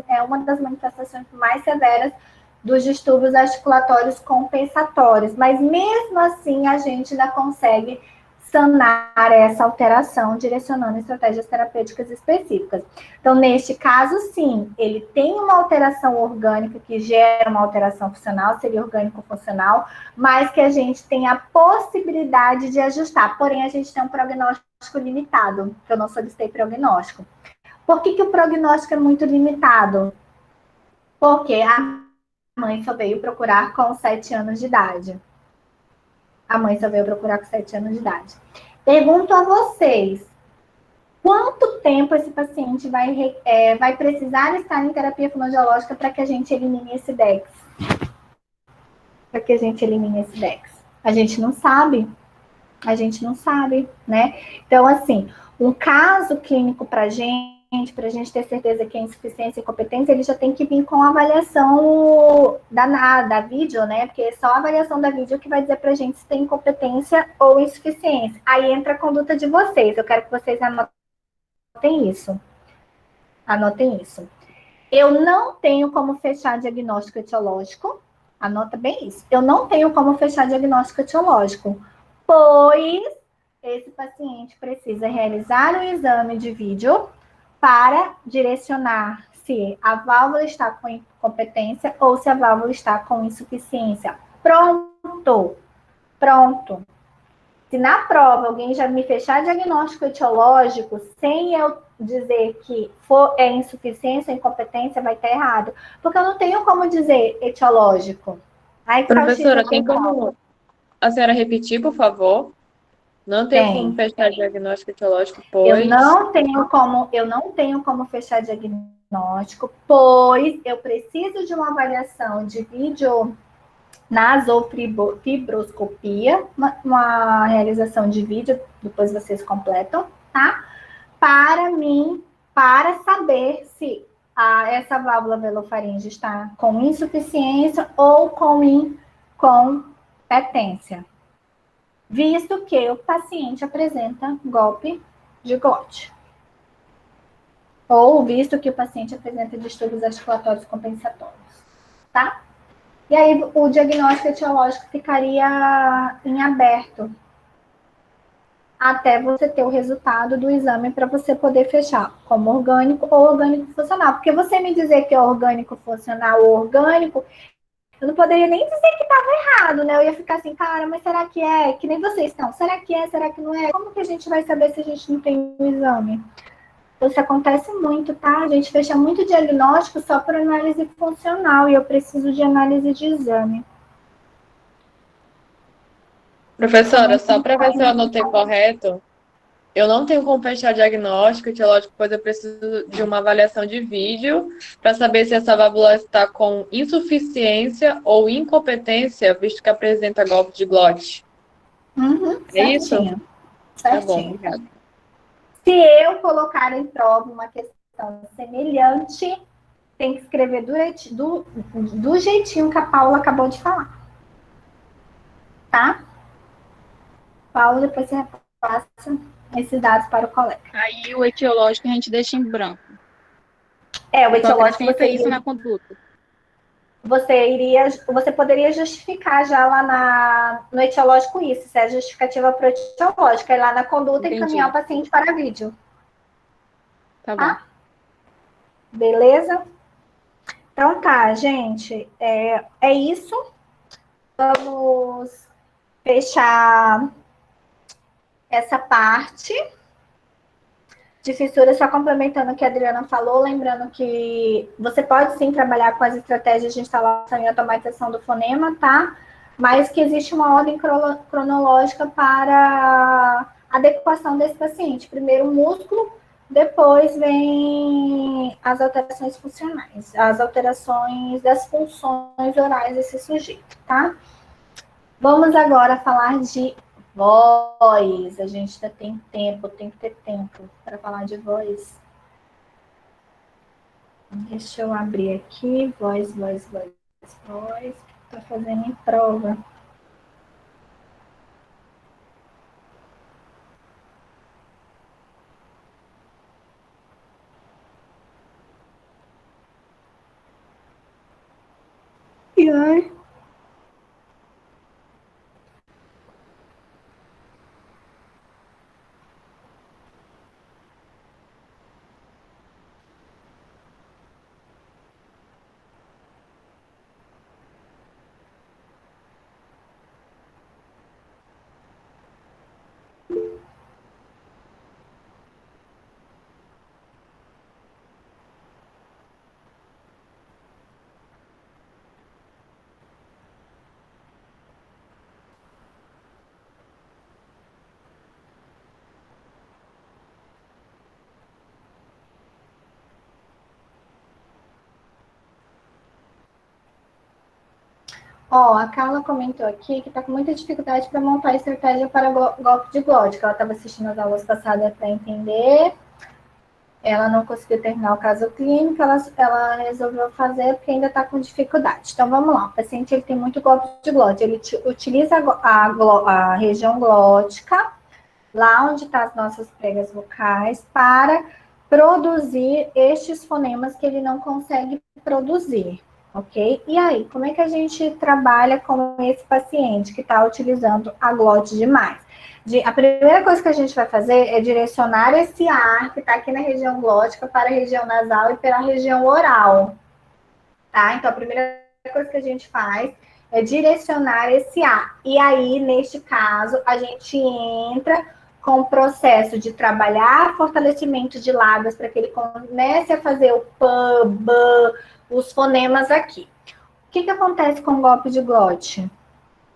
S1: é uma das manifestações mais severas dos distúrbios articulatórios compensatórios. Mas mesmo assim, a gente ainda consegue sanar essa alteração, direcionando estratégias terapêuticas específicas. Então, neste caso, sim, ele tem uma alteração orgânica que gera uma alteração funcional, seria orgânico-funcional, mas que a gente tem a possibilidade de ajustar. Porém, a gente tem um prognóstico limitado, que eu não solicitei prognóstico. Por que o prognóstico é muito limitado? Porque a mãe só veio procurar com 7 anos de idade. A mãe só veio procurar com 7 anos de idade. Pergunto a vocês, quanto tempo esse paciente vai precisar estar em terapia fonoaudiológica para que a gente elimine esse DEX? Para que a gente elimine esse DEX? A gente não sabe. A gente não sabe, né? Então, assim, um caso clínico para gente ter certeza que é insuficiência e incompetência, ele já tem que vir com a avaliação da vídeo, né? Porque é só a avaliação da vídeo que vai dizer para gente se tem incompetência ou insuficiência. Aí entra a conduta de vocês. Eu quero que vocês anotem isso. Anotem isso. Eu não tenho como fechar diagnóstico etiológico. Anota bem isso. Eu não tenho como fechar diagnóstico etiológico, pois esse paciente precisa realizar um exame de vídeo para direcionar se a válvula está com incompetência ou se a válvula está com insuficiência. Pronto. Pronto. Se na prova alguém já me fechar diagnóstico etiológico sem eu dizer que é insuficiência ou incompetência, vai estar errado. Porque eu não tenho como dizer etiológico. Aí,
S6: Professora, tem como a senhora repetir, por favor? Não tenho como fechar diagnóstico etiológico, pois...
S1: Eu não tenho como fechar diagnóstico, pois eu preciso de uma avaliação de vídeo nasofibroscopia, uma realização de vídeo, depois vocês completam, tá? Para saber se essa válvula velofaringe está com insuficiência ou com incompetência, visto que o paciente apresenta golpe de glote, ou visto que o paciente apresenta distúrbios articulatórios compensatórios, tá? E aí o diagnóstico etiológico ficaria em aberto até você ter o resultado do exame para você poder fechar como orgânico ou orgânico funcional. Porque você me dizer que é orgânico funcional ou orgânico, eu não poderia nem dizer que estava errado, né? Eu ia ficar assim, cara, mas será que é? Que nem vocês estão. Será que é? Será que não é? Como que a gente vai saber se a gente não tem o exame? Isso acontece muito, tá? A gente fecha muito diagnóstico só por análise funcional e eu preciso de análise de exame.
S6: Professora, só para ver se eu anotei correto, eu não tenho como fechar diagnóstico etiológico, pois eu preciso de uma avaliação de vídeo para saber se essa válvula está com insuficiência ou incompetência, visto que apresenta golpe de glote. É isso?
S1: Certinho.
S6: Tá bom, obrigada.
S1: Se eu colocar em prova uma questão semelhante, tem que escrever do jeitinho que a Paula acabou de falar. Tá? Paula, depois você repassa esses dados para o colega.
S2: Aí o etiológico a gente deixa em branco.
S1: O
S2: Só
S1: etiológico
S2: acrescenta isso na conduta.
S1: Você poderia justificar já lá no etiológico isso, se é justificativa para o etiológico, e lá na conduta encaminhar o paciente para vídeo.
S2: Tá bom.
S1: Beleza? Então tá, gente. É isso. Vamos fechar essa parte de fissura, só complementando o que a Adriana falou, lembrando que você pode sim trabalhar com as estratégias de instalação e automatização do fonema, tá? Mas que existe uma ordem cronológica para a adequação desse paciente. Primeiro o músculo, depois vem as alterações funcionais, as alterações das funções orais desse sujeito, tá? Vamos agora falar de voz. A gente ainda tem tempo, tem que ter tempo para falar de voz. Deixa eu abrir aqui. Voz. Estou fazendo em prova. Ai. Ó, a Carla comentou aqui que está com muita dificuldade para montar a estratégia para golpe de glote, que ela estava assistindo as aulas passadas para entender. Ela não conseguiu terminar o caso clínico, ela resolveu fazer porque ainda está com dificuldade. Então, vamos lá. O paciente ele tem muito golpe de glote. Ele utiliza a região glótica, lá onde estão as nossas pregas vocais, para produzir estes fonemas que ele não consegue produzir, ok? E aí, como é que a gente trabalha com esse paciente que está utilizando a glote demais? A primeira coisa que a gente vai fazer é direcionar esse ar que está aqui na região glótica para a região nasal e para a região oral, tá? Então, a primeira coisa que a gente faz é direcionar esse ar. E aí, neste caso, a gente entra com o processo de trabalhar fortalecimento de lábios para que ele comece a fazer o p, b, os fonemas aqui. O que acontece com o golpe de glote?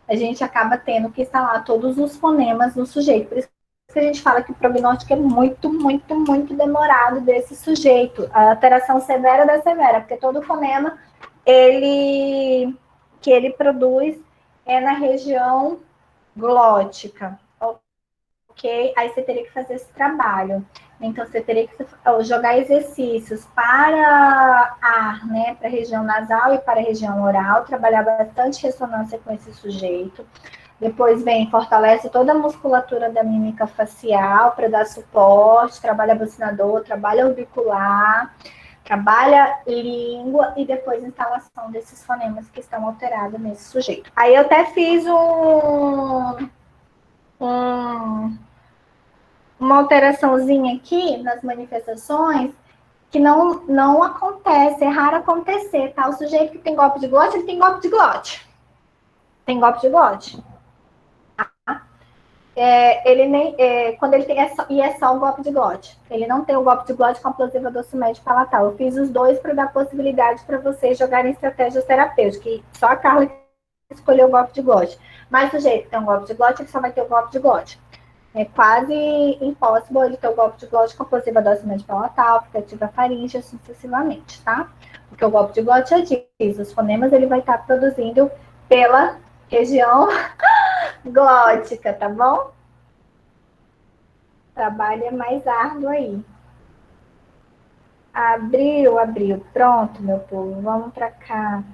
S1: A gente acaba tendo que instalar todos os fonemas no sujeito. Por isso que a gente fala que o prognóstico é muito, muito, muito demorado desse sujeito. A alteração severa da severa, porque todo fonema que ele produz é na região glótica. Ok? Aí você teria que fazer esse trabalho. Então, você teria que jogar exercícios para ar, né? Para a região nasal e para a região oral, trabalhar bastante ressonância com esse sujeito. Depois fortalece toda a musculatura da mímica facial para dar suporte, trabalha bucinador, trabalha orbicular, trabalha língua e depois instalação desses fonemas que estão alterados nesse sujeito. Aí eu até fiz uma alteraçãozinha aqui nas manifestações que não acontece, é raro acontecer, tá? O sujeito que tem golpe de glote, ele tem golpe de glote. Tem golpe de glote. Ele nem, quando ele tem, é só o golpe de glote. Ele não tem o golpe de glote com a plosiva docilmédio palatal. Eu fiz os dois para dar possibilidade para vocês jogarem estratégias terapêuticas, que só a Carla escolheu o golpe de glote. Mas o sujeito que tem um golpe de glote, ele só vai ter o golpe de glote. É quase impossível ele ter o golpe de glote com plosiva docilmédio palatal, aplicativa faríngea, assim sucessivamente, tá? Porque o golpe de glote já diz, os fonemas ele vai estar produzindo pela região glótica, tá bom? Trabalho é mais árduo aí. Abriu. Pronto, meu povo. Vamos para cá.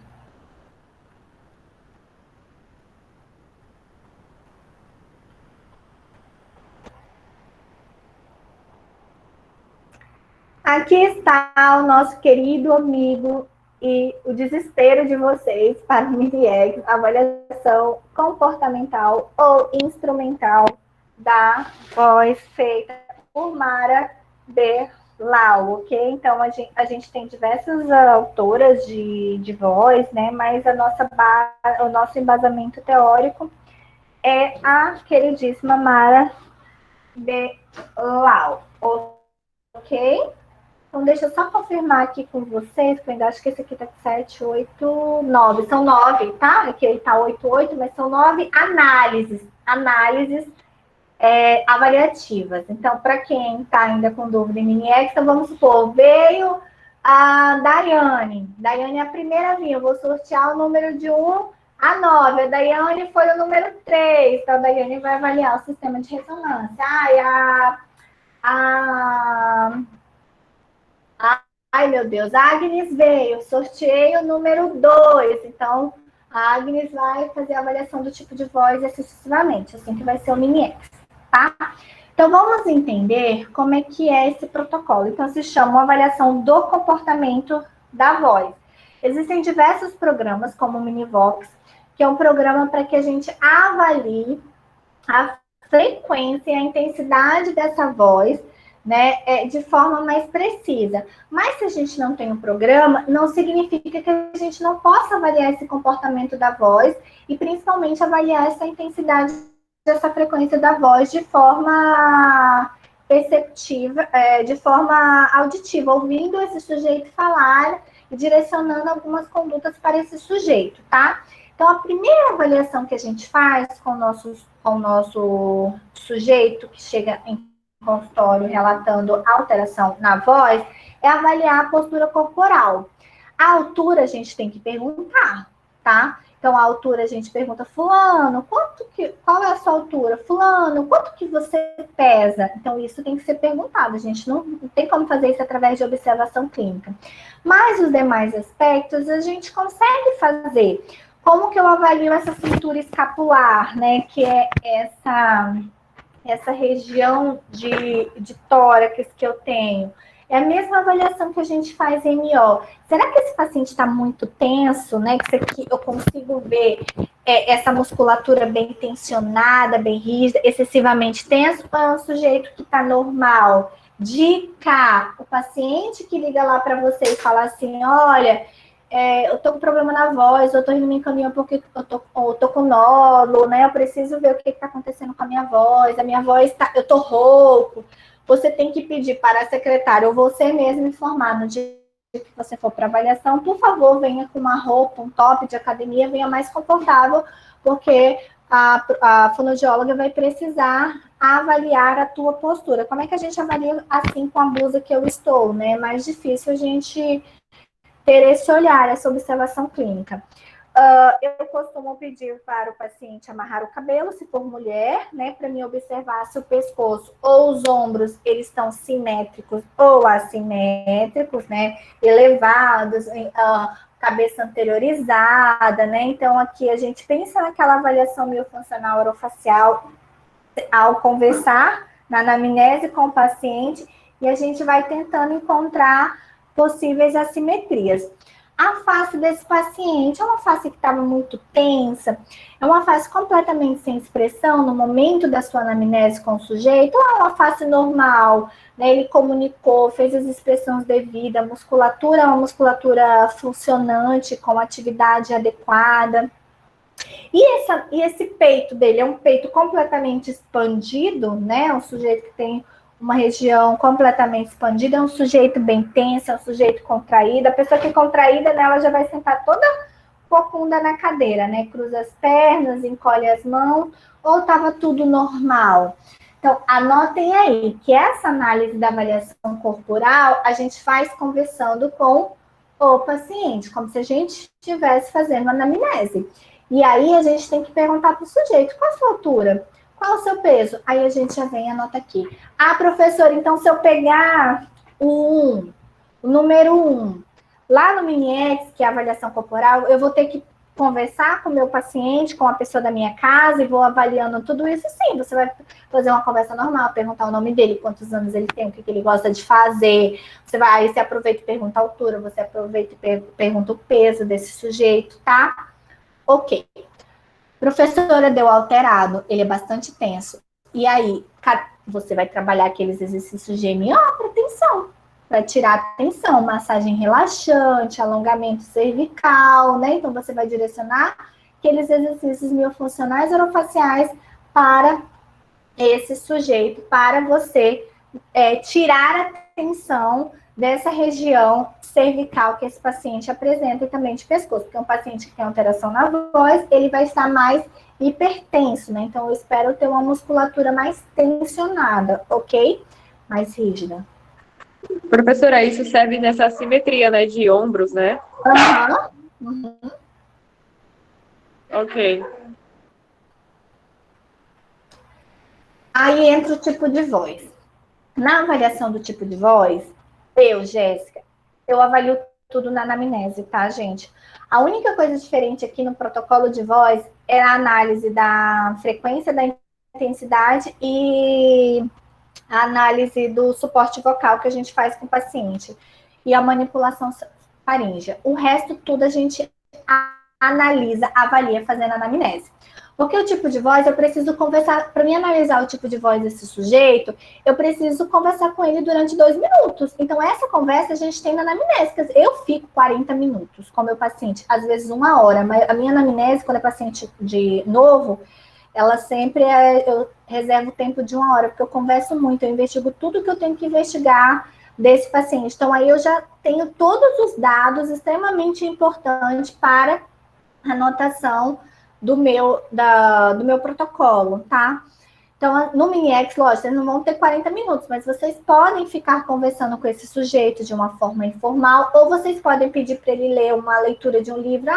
S1: Aqui está o nosso querido amigo e o desespero de vocês para o MINIEX, avaliação comportamental ou instrumental da voz feita por Mara Berlau, ok? Então, a gente tem diversas autoras de voz, né? Mas o nosso embasamento teórico é a queridíssima Mara Berlau, ok? Então, deixa eu só confirmar aqui com vocês, que eu ainda acho que esse aqui tá com 7, 8, 9. São 9, tá? Aqui ele tá 8, 8, mas são 9 análises avaliativas. Então, para quem tá ainda com dúvida em MiniEx, então vamos supor, veio a Daiane. Daiane é a primeira vinha. Eu vou sortear o número de 1 a 9. A Daiane foi o número 3. Então, a Daiane vai avaliar o sistema de ressonância. Ai, meu Deus, a Agnes veio, sorteei o número 2. Então, a Agnes vai fazer a avaliação do tipo de voz e sucessivamente, assim que vai ser o MiniEx, tá? Então, vamos entender como é que é esse protocolo. Então, se chama avaliação do comportamento da voz. Existem diversos programas, como o Minivox, que é um programa para que a gente avalie a frequência e a intensidade dessa voz, né, de forma mais precisa. Mas se a gente não tem um programa, não significa que a gente não possa avaliar esse comportamento da voz e principalmente avaliar essa intensidade dessa frequência da voz de forma perceptiva, de forma auditiva, ouvindo esse sujeito falar e direcionando algumas condutas para esse sujeito, tá? Então, a primeira avaliação que a gente faz com o nosso sujeito que chega em consultório relatando alteração na voz, é avaliar a postura corporal. A altura a gente tem que perguntar, tá? Então, a altura, a gente pergunta, fulano, qual é a sua altura? Fulano, quanto que você pesa? Então, isso tem que ser perguntado. A gente não tem como fazer isso através de observação clínica. Mas os demais aspectos, a gente consegue fazer. Como que eu avalio essa cintura escapular, né? Que é essa região de tórax que eu tenho. É a mesma avaliação que a gente faz em MO. Será que esse paciente está muito tenso, né? Que eu consigo ver essa musculatura bem tensionada, bem rígida, excessivamente tenso, ou é um sujeito que está normal? Dica, o paciente que liga lá para você e fala assim, olha, eu tô com problema na voz, eu tô indo me encaminhar porque eu tô com nódulo, né? Eu preciso ver o que tá acontecendo com a minha voz tá, eu tô rouco. Você tem que pedir para a secretária ou você mesmo informar no dia que você for para avaliação, por favor, venha com uma roupa, um top de academia, venha mais confortável, porque a fonoaudióloga vai precisar avaliar a tua postura. Como é que a gente avalia assim com a blusa que eu estou, né? É mais difícil a gente ter esse olhar, essa observação clínica. Eu costumo pedir para o paciente amarrar o cabelo, se for mulher, né, para me observar se o pescoço ou os ombros eles estão simétricos ou assimétricos, né, elevados, cabeça anteriorizada, né. Então aqui a gente pensa naquela avaliação miofuncional orofacial ao conversar na anamnese com o paciente e a gente vai tentando encontrar possíveis assimetrias. A face desse paciente é uma face que estava muito tensa, é uma face completamente sem expressão no momento da sua anamnese com o sujeito, ou é uma face normal, né? Ele comunicou, fez as expressões devidas, a musculatura é uma musculatura funcionante, com atividade adequada. E esse peito dele é um peito completamente expandido, né? Um sujeito que tem uma região completamente expandida, é um sujeito bem tenso, é um sujeito contraído. A pessoa que é contraída, né, ela já vai sentar toda corcunda na cadeira, né? Cruza as pernas, encolhe as mãos, ou estava tudo normal. Então, anotem aí que essa análise da avaliação corporal a gente faz conversando com o paciente, como se a gente estivesse fazendo uma anamnese. E aí a gente tem que perguntar para o sujeito, qual a sua altura? Qual o seu peso? Aí a gente já vem e anota aqui. Ah, professora, então se eu pegar o número 1, lá no Mini-X, que é a avaliação corporal, eu vou ter que conversar com o meu paciente, com a pessoa da minha casa, e vou avaliando tudo isso. Sim, você vai fazer uma conversa normal, perguntar o nome dele, quantos anos ele tem, o que ele gosta de fazer. Aí você aproveita e pergunta a altura, você aproveita e pergunta o peso desse sujeito, tá? Ok. Professora, deu alterado, ele é bastante tenso. E aí, você vai trabalhar aqueles exercícios de MO para tensão, para tirar a tensão, massagem relaxante, alongamento cervical, né? Então, você vai direcionar aqueles exercícios miofuncionais orofaciais para esse sujeito, para você tirar a tensão dessa região cervical que esse paciente apresenta e também de pescoço, porque um paciente que tem alteração na voz, ele vai estar mais hipertenso, né? Então, eu espero ter uma musculatura mais tensionada, ok? Mais rígida.
S6: Professora, isso serve nessa assimetria, né, de ombros, né?
S1: Uhum.
S6: Ok.
S1: Aí entra o tipo de voz. Na avaliação do tipo de voz, Jéssica, eu avalio tudo na anamnese, tá, gente? A única coisa diferente aqui no protocolo de voz é a análise da frequência, da intensidade e a análise do suporte vocal que a gente faz com o paciente e a manipulação faríngea. O resto tudo a gente analisa, avalia fazendo anamnese. Porque o tipo de voz, eu preciso conversar, para mim analisar o tipo de voz desse sujeito, eu preciso conversar com ele durante 2 minutos. Então, essa conversa a gente tem na anamnese. Eu fico 40 minutos com o meu paciente, às vezes 1 hora, mas a minha anamnese, quando é paciente de novo, ela sempre eu reservo tempo de 1 hora, porque eu converso muito, eu investigo tudo que eu tenho que investigar desse paciente. Então, aí eu já tenho todos os dados extremamente importantes para anotação do meu protocolo, tá? Então, no mini-ex, lógico, vocês não vão ter 40 minutos, mas vocês podem ficar conversando com esse sujeito de uma forma informal, ou vocês podem pedir para ele ler uma leitura de um livro.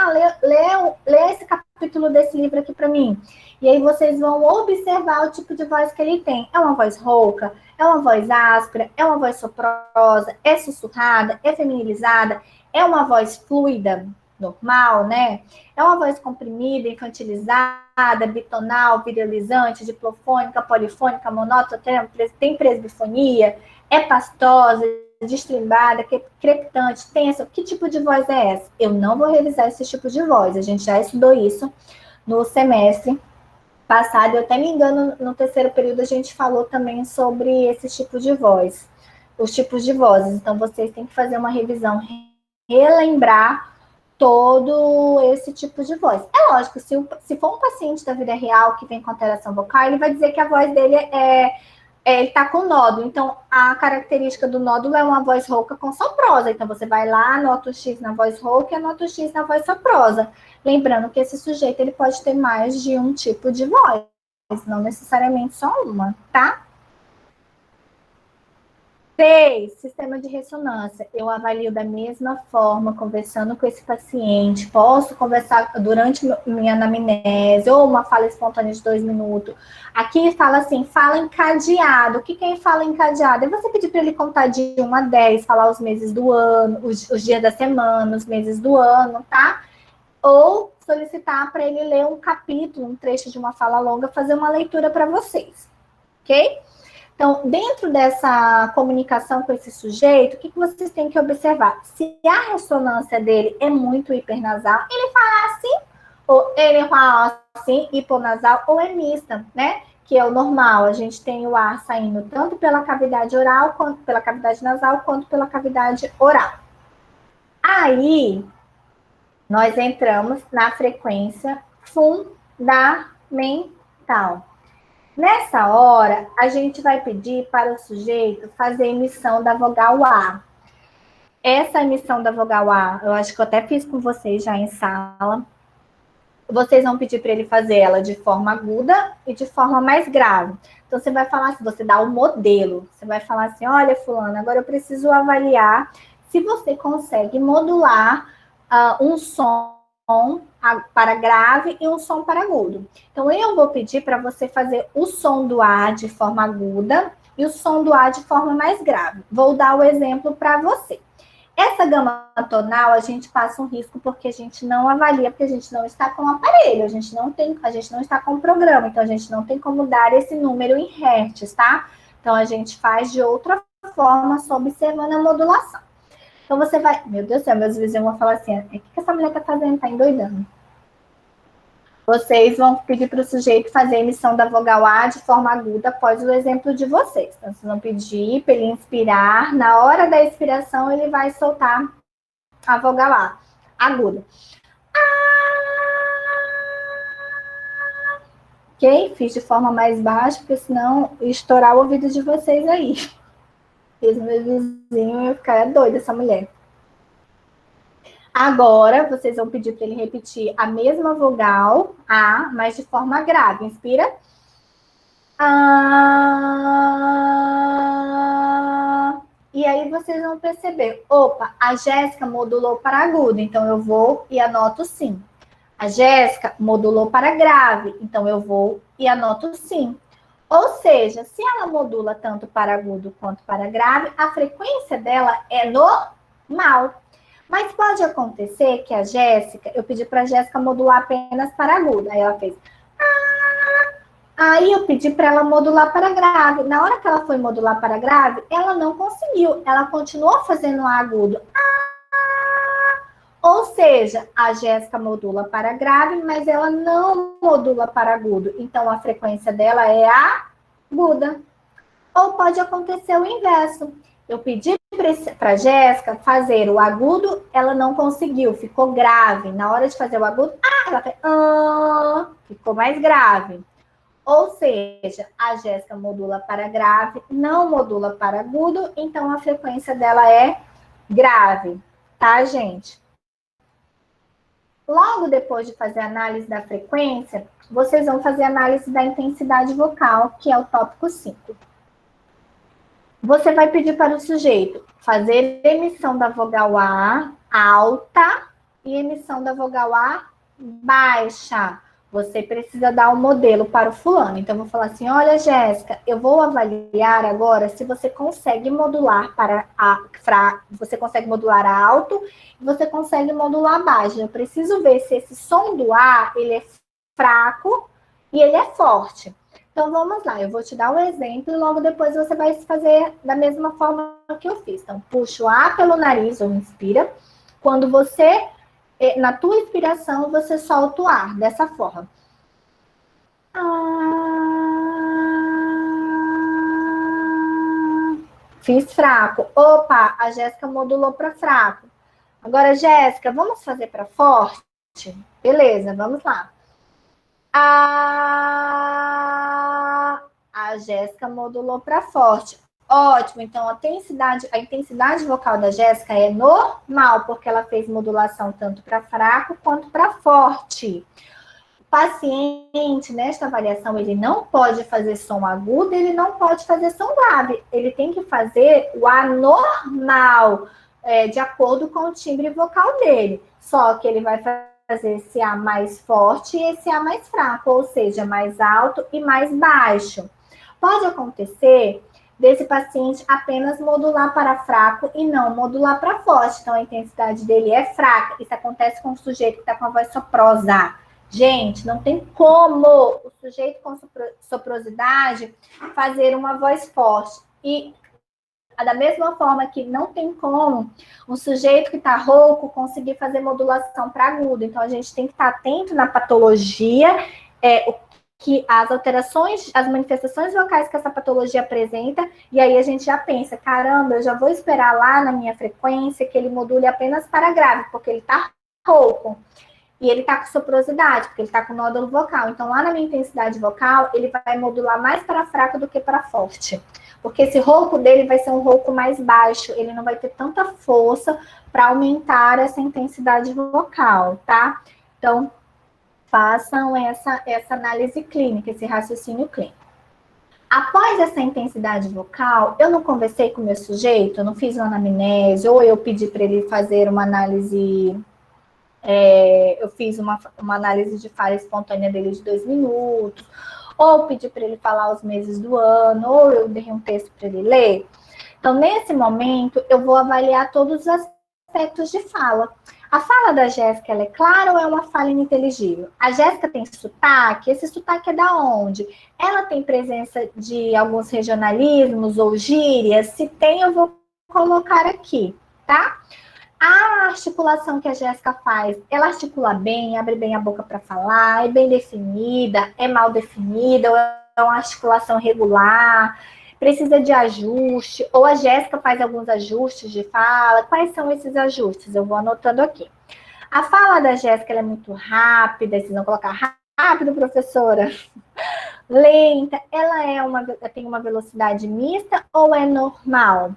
S1: Lê esse capítulo desse livro aqui para mim. E aí vocês vão observar o tipo de voz que ele tem. É uma voz rouca? É uma voz áspera? É uma voz soprosa? É sussurrada? É feminilizada? É uma voz fluida? Normal, né? É uma voz comprimida, infantilizada, bitonal, viralizante, diplofônica, polifônica, monótona, tem presbifonia, é pastosa, destrimbada, crepitante, tensa. Que tipo de voz é essa? Eu não vou revisar esse tipo de voz, a gente já estudou isso no semestre passado, eu até me engano, no terceiro período a gente falou também sobre esse tipo de voz, os tipos de vozes. Então, vocês têm que fazer uma revisão, relembrar todo esse tipo de voz. É lógico, se for um paciente da vida real que vem com alteração vocal, ele vai dizer que a voz dele ele tá com nódulo. Então, a característica do nódulo é uma voz rouca com soprosa. Então, você vai lá, anota o X na voz rouca e anota o X na voz soprosa. Lembrando que esse sujeito ele pode ter mais de um tipo de voz, não necessariamente só uma, tá? 3, sistema de ressonância. Eu avalio da mesma forma, conversando com esse paciente. Posso conversar durante minha anamnese, ou uma fala espontânea de 2 minutos. Aqui fala assim, fala encadeado. O que é fala encadeado? É você pedir para ele contar de 1 a 10, falar os meses do ano, os dias da semana, os meses do ano, tá? Ou solicitar para ele ler um capítulo, um trecho de uma fala longa, fazer uma leitura para vocês, ok? Então, dentro dessa comunicação com esse sujeito, o que vocês têm que observar? Se a ressonância dele é muito hipernasal, ele fala assim, ou ele fala assim, hiponasal, ou é mista, né? Que é o normal. A gente tem o ar saindo tanto pela cavidade oral, quanto pela cavidade nasal, quanto pela cavidade oral. Aí, nós entramos na frequência fundamental. Nessa hora, a gente vai pedir para o sujeito fazer a emissão da vogal A. Essa emissão da vogal A, eu acho que eu até fiz com vocês já em sala. Vocês vão pedir para ele fazer ela de forma aguda e de forma mais grave. Então, você vai falar assim, você dá o modelo. Você vai falar assim, olha, fulano, agora eu preciso avaliar se você consegue modular um som para grave e um som para agudo. Então, eu vou pedir para você fazer o som do A de forma aguda e o som do A de forma mais grave. Vou dar o exemplo para você. Essa gama tonal, a gente passa um risco porque a gente não avalia, porque a gente não está com o aparelho, a gente não está com o programa, então a gente não tem como dar esse número em hertz, tá? Então, a gente faz de outra forma, só observando a modulação. Então, você vai... Meu Deus do céu, meus vizinhos vão falar assim, o que essa mulher tá fazendo? Tá endoidando. Vocês vão pedir para o sujeito fazer a emissão da vogal A de forma aguda após o exemplo de vocês. Então, vocês vão pedir para ele inspirar. Na hora da expiração, ele vai soltar a vogal A aguda. Ok? Fiz de forma mais baixa, porque senão estourar o ouvido de vocês aí. Fiz meu vizinho, eu ficar doida essa mulher. Agora, vocês vão pedir para ele repetir a mesma vogal, A, mas de forma grave. Inspira. A. E aí, vocês vão perceber. Opa, a Jéssica modulou para agudo, então eu vou e anoto sim. A Jéssica modulou para grave, então eu vou e anoto sim. Ou seja, se ela modula tanto para agudo quanto para grave, a frequência dela é normal. Mas pode acontecer que a Jéssica, eu pedi para a Jéssica modular apenas para agudo. Aí ela fez. Aí eu pedi para ela modular para grave. Na hora que ela foi modular para grave, ela não conseguiu. Ela continuou fazendo agudo. Ou seja, a Jéssica modula para grave, mas ela não modula para agudo. Então, a frequência dela é aguda. Ou pode acontecer o inverso. Eu pedi para a Jéssica fazer o agudo, ela não conseguiu, ficou grave. Na hora de fazer o agudo, ela fez, ficou mais grave. Ou seja, a Jéssica modula para grave, não modula para agudo, então a frequência dela é grave, tá, gente? Logo depois de fazer a análise da frequência, vocês vão fazer a análise da intensidade vocal, que é o tópico 5. Você vai pedir para o sujeito fazer emissão da vogal A alta e emissão da vogal A baixa. Você precisa dar um modelo para o fulano. Então, eu vou falar assim, olha, Jéssica, eu vou avaliar agora se você consegue modular você consegue modular a alto e você consegue modular baixo. Eu preciso ver se esse som do A, ele é fraco e ele é forte. Então, vamos lá, eu vou te dar um exemplo e logo depois você vai fazer da mesma forma que eu fiz. Então, puxa o ar pelo nariz ou inspira. Quando você, na tua inspiração, você solta o ar dessa forma. Fiz fraco. Opa, a Jéssica modulou para fraco. Agora, Jéssica, vamos fazer para forte? Beleza, vamos lá. A Jéssica modulou para forte. Ótimo, então a intensidade vocal da Jéssica é normal, porque ela fez modulação tanto para fraco quanto para forte. O paciente, nesta avaliação, ele não pode fazer som agudo, ele não pode fazer som grave. Ele tem que fazer o anormal, de acordo com o timbre vocal dele. Só que ele vai fazer esse A mais forte e esse A mais fraco, ou seja, mais alto e mais baixo. Pode acontecer desse paciente apenas modular para fraco e não modular para forte. Então, a intensidade dele é fraca. Isso acontece com o sujeito que está com a voz soprosa. Gente, não tem como o sujeito com soprosidade fazer uma voz forte. E da mesma forma que não tem como um sujeito que está rouco conseguir fazer modulação para agudo. Então, a gente tem que estar atento na patologia, que as alterações, as manifestações vocais que essa patologia apresenta, e aí a gente já pensa, caramba, eu já vou esperar lá na minha frequência que ele module apenas para grave, porque ele está rouco. E ele está com soprosidade, porque ele está com nódulo vocal. Então, lá na minha intensidade vocal, ele vai modular mais para fraco do que para forte. Porque esse rouco dele vai ser um rouco mais baixo, ele não vai ter tanta força para aumentar essa intensidade vocal, tá? Então, façam essa análise clínica, esse raciocínio clínico. Após essa intensidade vocal, eu não conversei com o meu sujeito, eu não fiz uma anamnese, ou eu pedi para ele fazer uma análise... eu fiz uma análise de fala espontânea dele de 2 minutos, ou pedi para ele falar os meses do ano, ou eu dei um texto para ele ler. Então, nesse momento, eu vou avaliar todos os aspectos de fala. A fala da Jéssica, ela é clara ou é uma fala ininteligível? A Jéssica tem sotaque? Esse sotaque é da onde? Ela tem presença de alguns regionalismos ou gírias? Se tem, eu vou colocar aqui, tá? A articulação que a Jéssica faz, ela articula bem, abre bem a boca para falar, é bem definida, é mal definida, ou é uma articulação regular, precisa de ajuste, ou a Jéssica faz alguns ajustes de fala. Quais são esses ajustes? Eu vou anotando aqui. A fala da Jéssica ela é muito rápida, vocês vão colocar rápido, professora. Lenta, ela tem uma velocidade mista ou é normal?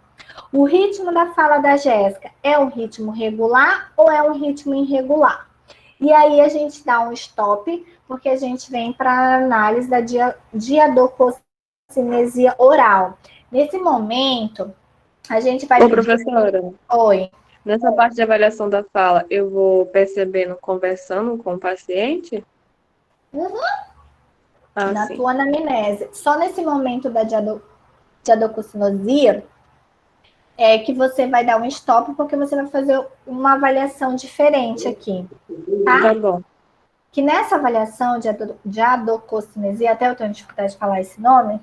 S1: O ritmo da fala da Jéssica é um ritmo regular ou é um ritmo irregular? E aí a gente dá um stop, porque a gente vem para a análise da diadococinesia oral. Nesse momento, a gente vai...
S6: Ô, professora.
S1: Oi.
S6: Nessa parte de avaliação da fala, eu vou percebendo conversando com o paciente?
S1: Uhum.
S6: Na
S1: tua anamnese. Só nesse momento da diadococinosia é que você vai dar um stop, porque você vai fazer uma avaliação diferente aqui, tá?
S6: Tá bom.
S1: Que nessa avaliação de diadococinesia, até eu tenho dificuldade de falar esse nome,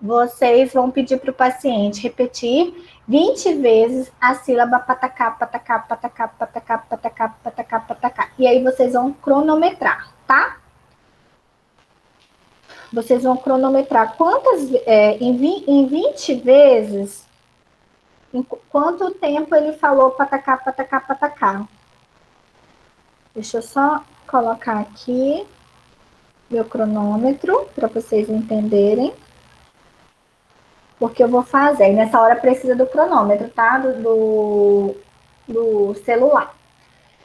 S1: vocês vão pedir para o paciente repetir 20 vezes a sílaba patacá, patacá, patacá, patacá, patacá, patacá, patacá. E aí vocês vão cronometrar, tá? Vocês vão cronometrar em 20 vezes, em quanto tempo ele falou patacá, patacá, patacá. Deixa eu só colocar aqui meu cronômetro para vocês entenderem. Porque eu vou fazer. E nessa hora precisa do cronômetro, tá? Do celular.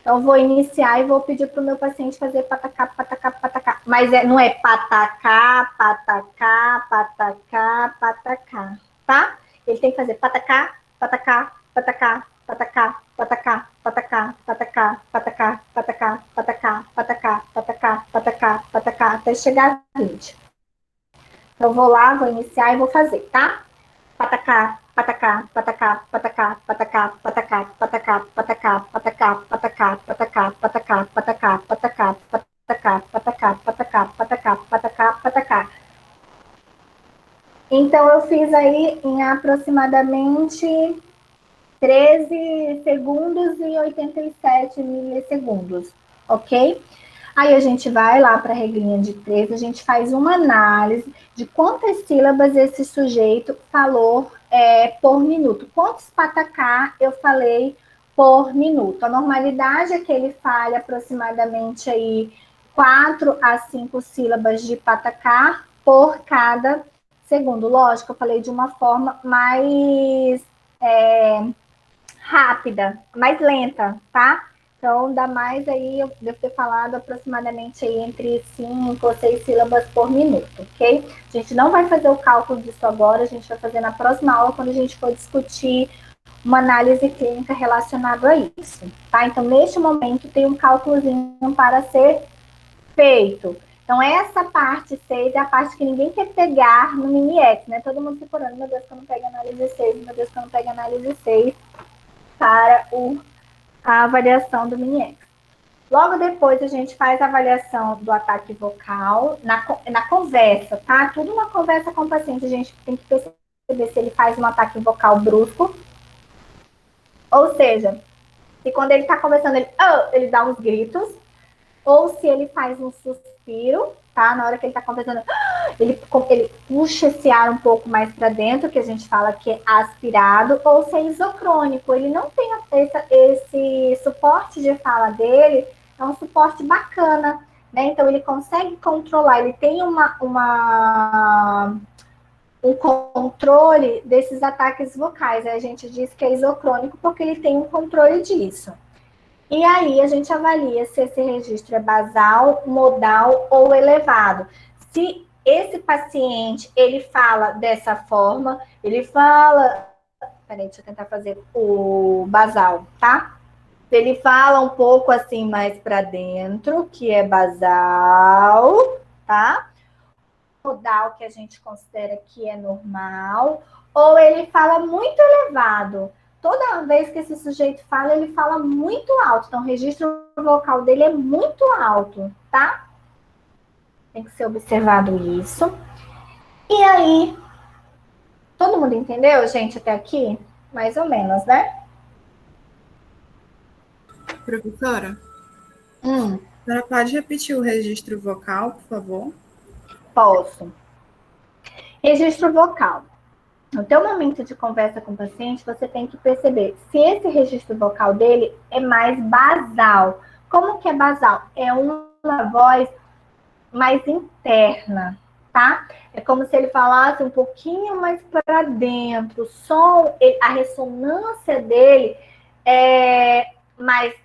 S1: Então, eu vou iniciar e vou pedir para o meu paciente fazer patacá, patacá, patacá. Mas não é patacá, patacá, patacá, patacá, tá? Ele tem que fazer patacá, patacá, patacá, patacá, patacá, patacá, patacá, patacá, patacá, patacá, patacá, patacá, patacá, patacá, até chegar a 20. Então, eu vou lá, vou iniciar e vou fazer, tá? Patacá, patacá, patacá, patacá, patacá, patacá, patacá, patacá, patacá, patacá, patacá, patacá, patacá, patacá, patacá, patacá, patacá, patacá, patacá, patacá. Então, eu fiz aí em aproximadamente 13 segundos e 87 milissegundos, ok? Aí a gente vai lá para a regrinha de 3, a gente faz uma análise de quantas sílabas esse sujeito falou por minuto. Quantos patacá eu falei por minuto? A normalidade é que ele fale aproximadamente aí 4 a 5 sílabas de patacá por cada segundo. Lógico, eu falei de uma forma mais rápida, mais lenta, tá? Então, dá mais aí, eu devo ter falado aproximadamente aí entre 5 ou 6 sílabas por minuto, ok? A gente não vai fazer o cálculo disso agora, a gente vai fazer na próxima aula, quando a gente for discutir uma análise clínica relacionada a isso, tá? Então, neste momento, tem um cálculozinho para ser feito. Então, essa parte 6 é a parte que ninguém quer pegar no mini-X, né? Todo mundo procurando, meu Deus, que eu não pego análise 6, meu Deus, que eu não pego análise 6 para a avaliação do mini-X. Logo depois, a gente faz a avaliação do ataque vocal na conversa, tá? Tudo na conversa com o paciente. A gente tem que perceber se ele faz um ataque vocal brusco, ou seja, se quando ele está conversando, ele dá uns gritos, ou se ele faz um suspiro, tá? Na hora que ele está conversando, ele puxa esse ar um pouco mais para dentro, que a gente fala que é aspirado, ou se é isocrônico. Ele não tem esse suporte de fala dele, é um suporte bacana, né? Então, ele consegue controlar, ele tem um controle desses ataques vocais. A gente diz que é isocrônico porque ele tem um controle disso. E aí a gente avalia se esse registro é basal, modal ou elevado. Se esse paciente, ele fala dessa forma, ele fala... Peraí, deixa eu tentar fazer o basal, tá? Ele fala um pouco assim mais para dentro, que é basal, tá? Modal, que a gente considera que é normal, ou ele fala muito elevado. Toda vez que esse sujeito fala, ele fala muito alto. Então, o registro vocal dele é muito alto, tá? Tem que ser observado isso. E aí, todo mundo entendeu, gente, até aqui? Mais ou menos, né?
S7: Professora, a senhora pode repetir o registro vocal, por favor?
S1: Posso. Registro vocal. No teu momento de conversa com o paciente, você tem que perceber se esse registro vocal dele é mais basal. Como que é basal? É uma voz mais interna, tá? É como se ele falasse um pouquinho mais para dentro. O som, a ressonância dele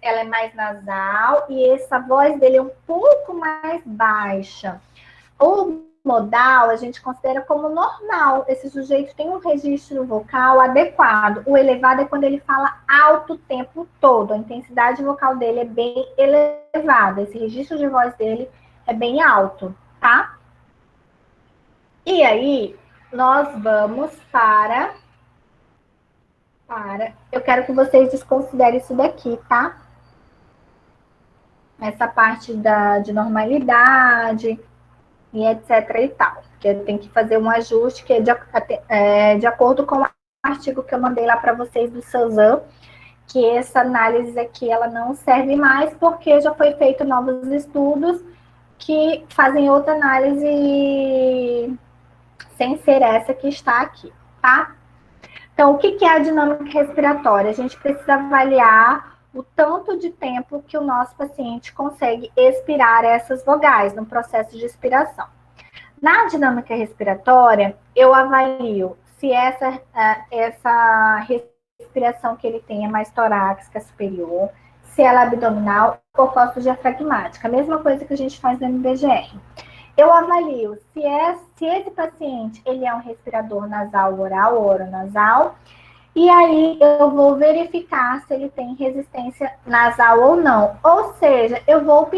S1: ela é mais nasal e essa voz dele é um pouco mais baixa. O modal a gente considera como normal. Esse sujeito tem um registro vocal adequado. O elevado é quando ele fala alto o tempo todo. A intensidade vocal dele é bem elevada. Esse registro de voz dele é bem alto, tá? E aí, nós vamos para... Eu quero que vocês desconsiderem isso daqui, tá? Essa parte de normalidade e etc e tal. Porque tem que fazer um ajuste que é de acordo com o artigo que eu mandei lá para vocês do Sazan, que essa análise aqui ela não serve mais porque já foi feito novos estudos que fazem outra análise sem ser essa que está aqui, tá? Então, o que é a dinâmica respiratória? A gente precisa avaliar o tanto de tempo que o nosso paciente consegue expirar essas vogais no processo de expiração. Na dinâmica respiratória, eu avalio se essa respiração que ele tem é mais torácica superior, se ela é abdominal ou costo-diafragmática. A mesma coisa que a gente faz no MBGR. Eu avalio se esse paciente ele é um respirador nasal oral ou oronasal, e aí eu vou verificar se ele tem resistência nasal ou não. Ou seja, eu vou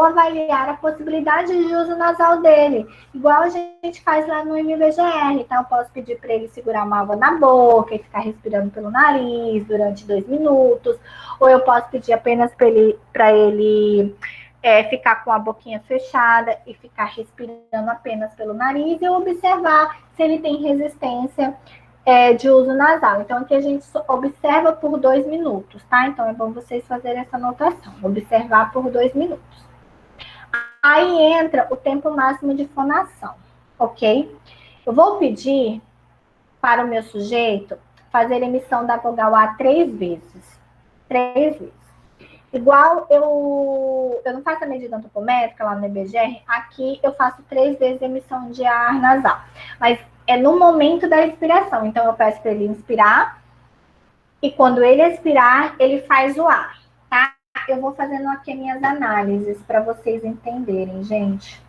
S1: avaliar a possibilidade de uso nasal dele, igual a gente faz lá no MBGR. Então, eu posso pedir para ele segurar uma água na boca e ficar respirando pelo nariz durante 2 minutos, ou eu posso pedir apenas para ele ficar com a boquinha fechada e ficar respirando apenas pelo nariz e observar se ele tem resistência de uso nasal. Então, aqui a gente observa por 2 minutos, tá? Então, é bom vocês fazerem essa anotação. Observar por 2 minutos. Aí entra o tempo máximo de fonação, ok? Eu vou pedir para o meu sujeito fazer emissão da vogal A 3 vezes. 3 vezes. Igual eu não faço a medida antropométrica lá no IBGR, aqui eu faço 3 vezes a emissão de ar nasal. Mas é no momento da expiração. Então, eu peço para ele inspirar. E quando ele expirar, ele faz o ar, tá? Eu vou fazendo aqui minhas análises para vocês entenderem, gente.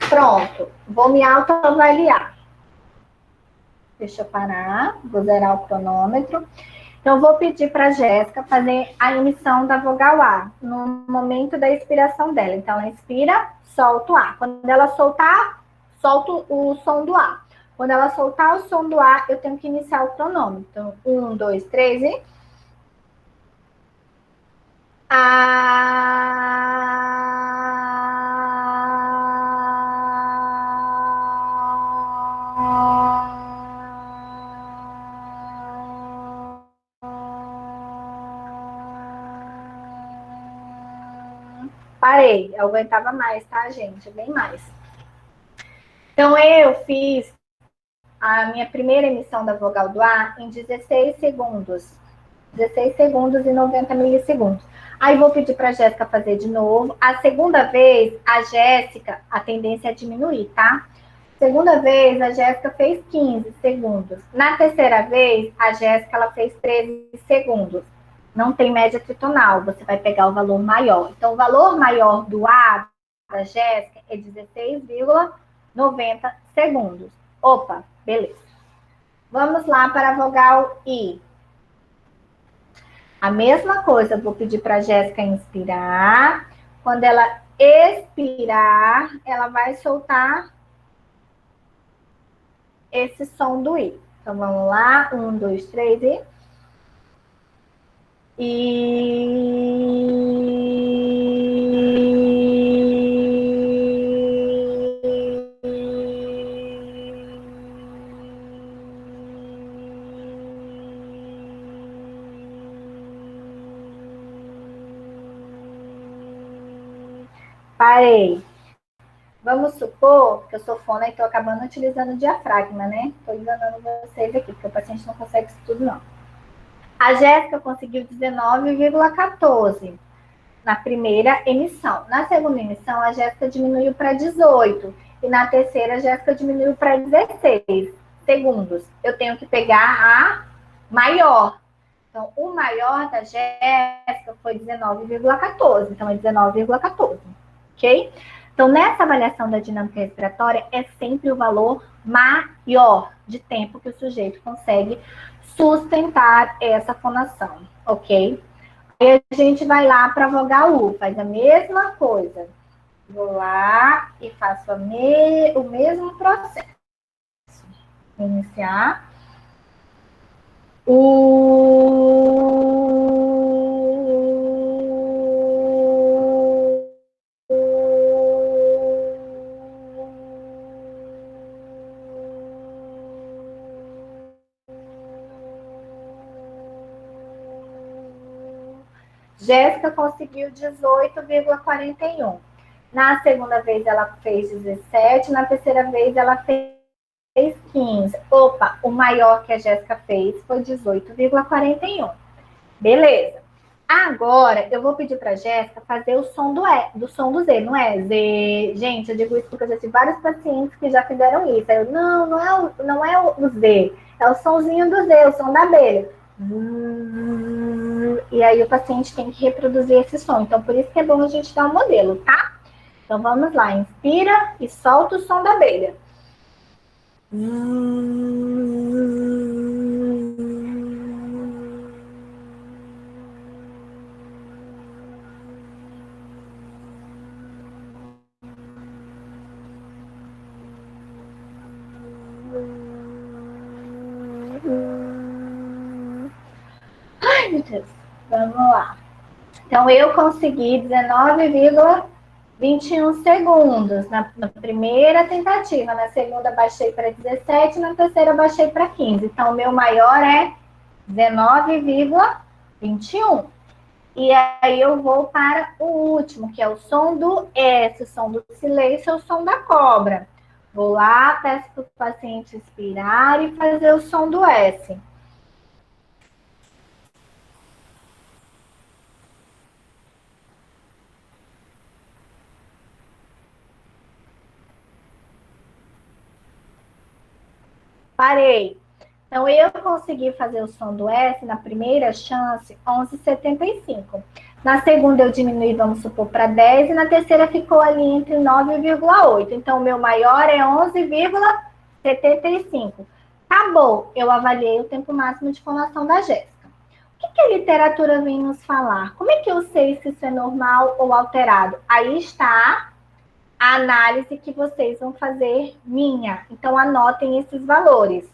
S1: Pronto. Vou me autoavaliar. Deixa eu parar. Vou zerar o cronômetro. Então, eu vou pedir para a Jéssica fazer a emissão da vogal A no momento da expiração dela. Então, ela inspira, solta o A. Quando ela soltar, solta o som do A. Quando ela soltar o som do A, eu tenho que iniciar o cronômetro. Então, 1, 2, 3 e... Parei, eu aguentava mais, tá, gente? Bem mais. Então, eu fiz a minha primeira emissão da vogal do A em 16 segundos. 16 segundos e 90 milissegundos. Aí, vou pedir para a Jéssica fazer de novo. A segunda vez, a Jéssica, a tendência é diminuir, tá? Segunda vez, a Jéssica fez 15 segundos. Na terceira vez, a Jéssica ela fez 13 segundos. Não tem média tritonal, você vai pegar o valor maior. Então, o valor maior do A da Jéssica é 16,90 segundos. Opa, beleza. Vamos lá para a vogal I. A mesma coisa, eu vou pedir para a Jéssica inspirar. Quando ela expirar, ela vai soltar esse som do I. Então, vamos lá. 1, 2, 3 e... Parei. Vamos supor que eu sou fono e estou acabando utilizando o diafragma, né? Estou enganando vocês aqui, porque o paciente não consegue isso tudo, não. A Jéssica conseguiu 19,14 na primeira emissão. Na segunda emissão, a Jéssica diminuiu para 18. E na terceira, a Jéssica diminuiu para 16 segundos. Eu tenho que pegar a maior. Então, o maior da Jéssica foi 19,14. Então, é 19,14. Ok? Então, nessa avaliação da dinâmica respiratória, é sempre o valor maior de tempo que o sujeito consegue sustentar essa fonação, ok? Aí a gente vai lá para a vogal U, faz a mesma coisa. Vou lá e faço o mesmo processo. Iniciar. Jéssica conseguiu 18,41. Na segunda vez, ela fez 17. Na terceira vez, ela fez 15. Opa, o maior que a Jéssica fez foi 18,41. Beleza. Agora, eu vou pedir para a Jéssica fazer o som do som do Z, não é? Z. Gente, eu digo isso porque eu já tive vários pacientes que já fizeram isso. Aí eu, não é o Z, é o sonzinho do Z, o som da abelha. E aí o paciente tem que reproduzir esse som. Então, por isso que é bom a gente dar um modelo, tá? Então, vamos lá. Inspira e solta o som da abelha. Ai, meu Deus. Vamos lá. Então, eu consegui 19,21 segundos na primeira tentativa. Na segunda, baixei para 17. Na terceira, baixei para 15. Então, o meu maior é 19,21. E aí, eu vou para o último, que é o som do S, o som do silêncio, o som da cobra. Vou lá, peço para o paciente expirar e fazer o som do S. Parei. Então, eu consegui fazer o som do S na primeira chance, 11,75. Na segunda, eu diminuí, vamos supor, para 10. E na terceira, ficou ali entre 9,8. Então, o meu maior é 11,75. Acabou. Eu avaliei o tempo máximo de formação da Jéssica. O que a literatura vem nos falar? Como é que eu sei se isso é normal ou alterado? Aí está a análise que vocês vão fazer minha. Então, anotem esses valores.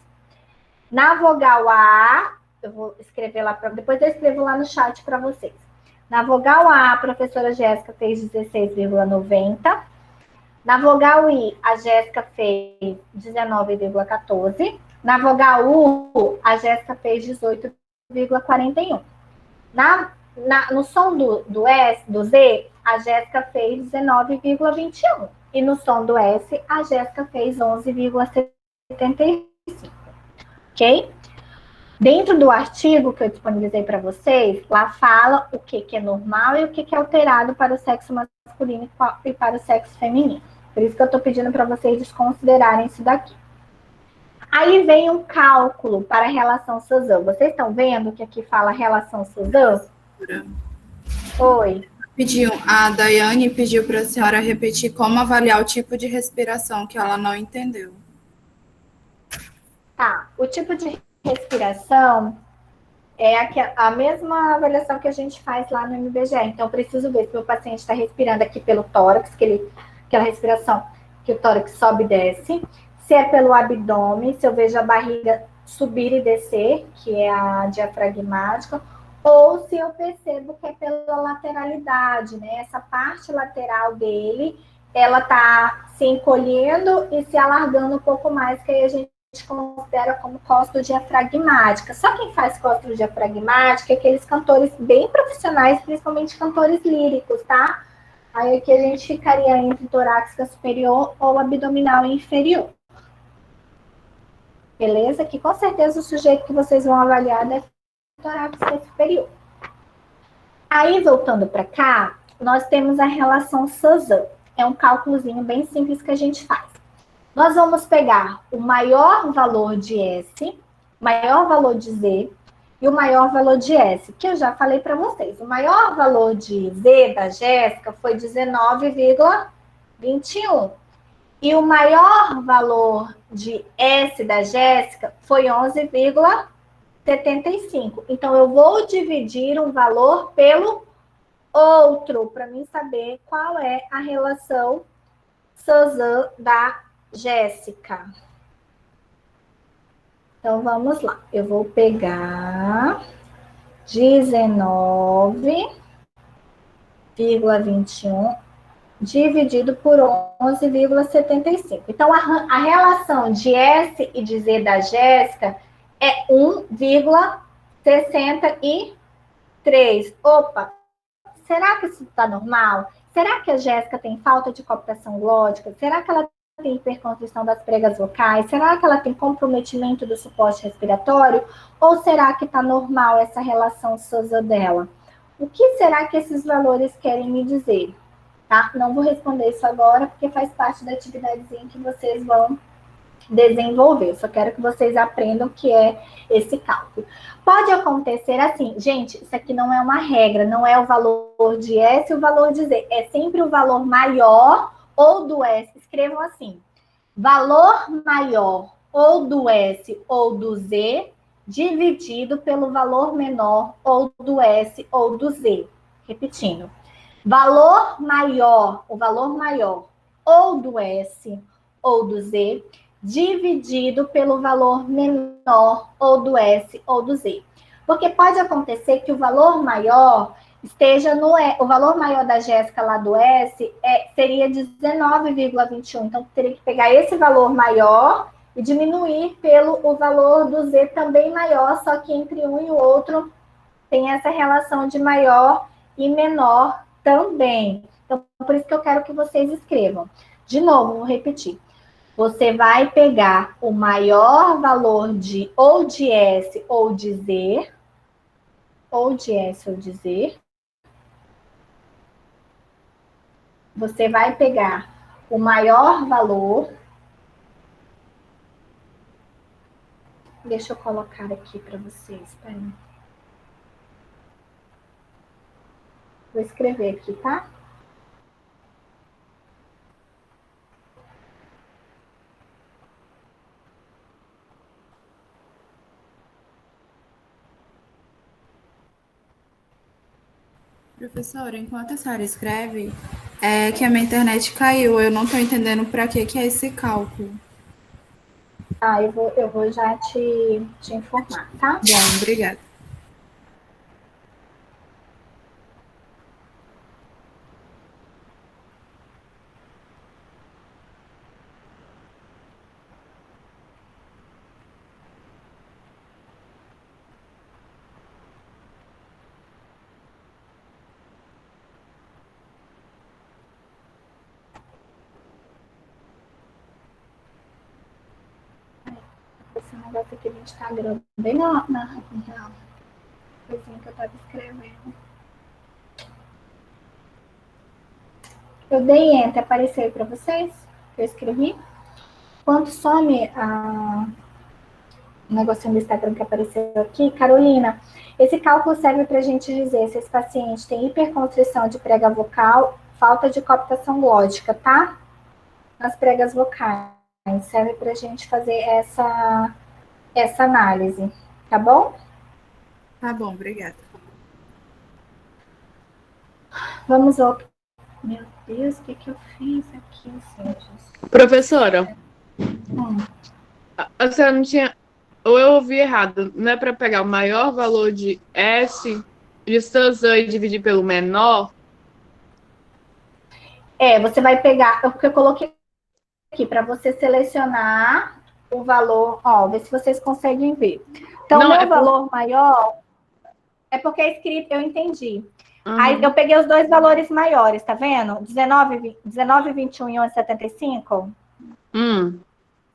S1: Na vogal A, eu vou escrever lá, depois eu escrevo lá no chat para vocês. Na vogal A, a professora Jéssica fez 16,90. Na vogal I, a Jéssica fez 19,14. Na vogal U, a Jéssica fez 18,41. No som do S, do Z, a Jéssica fez 19,21. E no som do S, a Jéssica fez 11,75. Ok? Dentro do artigo que eu disponibilizei para vocês, lá fala o que é normal e o que é alterado para o sexo masculino e para o sexo feminino. Por isso que eu estou pedindo para vocês desconsiderarem isso daqui. Aí vem um cálculo para a relação Suzan. Vocês estão vendo que aqui fala relação Suzan? Oi.
S7: A Daiane pediu para a senhora repetir como avaliar o tipo de respiração, que ela não entendeu.
S1: Tá, o tipo de respiração é a mesma avaliação que a gente faz lá no MBGE. Então, eu preciso ver se o paciente está respirando aqui pelo tórax, aquela respiração que o tórax sobe e desce. Se é pelo abdômen, se eu vejo a barriga subir e descer, que é a diafragmática, ou se eu percebo que é pela lateralidade, né? Essa parte lateral dele, ela tá se encolhendo e se alargando um pouco mais, que aí a gente considera como costodiafragmática. Só quem faz costodiafragmática é aqueles cantores bem profissionais, principalmente cantores líricos, tá? Aí aqui a gente ficaria entre torácica superior ou abdominal inferior. Beleza? Que com certeza o sujeito que vocês vão avaliar deve ter torácica superior. Aí, voltando para cá, nós temos a relação Suzan. É um cálculozinho bem simples que a gente faz. Nós vamos pegar o maior valor de S, o maior valor de Z e o maior valor de S, que eu já falei para vocês. O maior valor de Z da Jéssica foi 19,21. E o maior valor de S da Jéssica foi 11,75. Então, eu vou dividir um valor pelo outro, para mim saber qual é a relação Suzan da Jéssica. Então, vamos lá. Eu vou pegar 19,21 dividido por 11,75. Então, a relação de S e de Z da Jéssica é 1,63. Opa! Será que isso está normal? Será que a Jéssica tem falta de cooptação glótica? Será que ela tem hiperconstrição das pregas vocais? Será que ela tem comprometimento do suporte respiratório? Ou será que está normal essa relação Suzan dela? O que será que esses valores querem me dizer? Tá? Não vou responder isso agora, porque faz parte da atividadezinha que vocês vão desenvolver. Eu só quero que vocês aprendam o que é esse cálculo. Pode acontecer assim, gente, isso aqui não é uma regra, não é o valor de S e o valor de Z, é sempre o valor maior ou do S. Escrevam assim, valor maior ou do S ou do Z dividido pelo valor menor ou do S ou do Z. Repetindo, valor maior, o valor maior ou do S ou do Z dividido pelo valor menor ou do S ou do Z. Porque pode acontecer que o valor maior esteja no E. O valor maior da Jéssica lá do S seria 19,21. Então, teria que pegar esse valor maior e diminuir pelo o valor do Z também maior, só que entre um e o outro tem essa relação de maior e menor também. Então, por isso que eu quero que vocês escrevam. De novo, vou repetir. Você vai pegar o maior valor de ou de S ou de Z, ou de S ou de Z. Você vai pegar o maior valor. Deixa eu colocar aqui para vocês. Peraí. Vou escrever aqui, tá?
S7: Professora, enquanto a senhora escreve, é que a minha internet caiu. Eu não estou entendendo para que é esse cálculo.
S1: Ah, eu vou já te informar, tá?
S7: Bom, obrigada.
S1: Esse negócio aqui do Instagram, bem na coisinha que eu estava escrevendo. Eu dei enter, apareceu aí para vocês? Eu escrevi. Quando some o negocinho do Instagram que apareceu aqui, Carolina, esse cálculo serve para a gente dizer se esse paciente tem hiperconstrição de prega vocal, falta de cooptação glótica, tá? Nas pregas vocais. Serve para a gente fazer essa análise, tá bom?
S7: Tá bom, obrigada.
S1: Vamos ao... Meu Deus, o que eu fiz aqui, gente?
S6: Professora, a senhora não tinha... Ou eu ouvi errado, não é para pegar o maior valor de S de Suzan e dividir pelo menor?
S1: Você vai pegar... O que eu coloquei aqui para você selecionar o valor... Ó, ver se vocês conseguem ver. Então,
S6: não,
S1: meu valor maior... É porque é escrito, eu entendi.
S6: Uhum.
S1: Aí eu peguei os dois valores maiores, tá vendo? 19,21 e 11,75.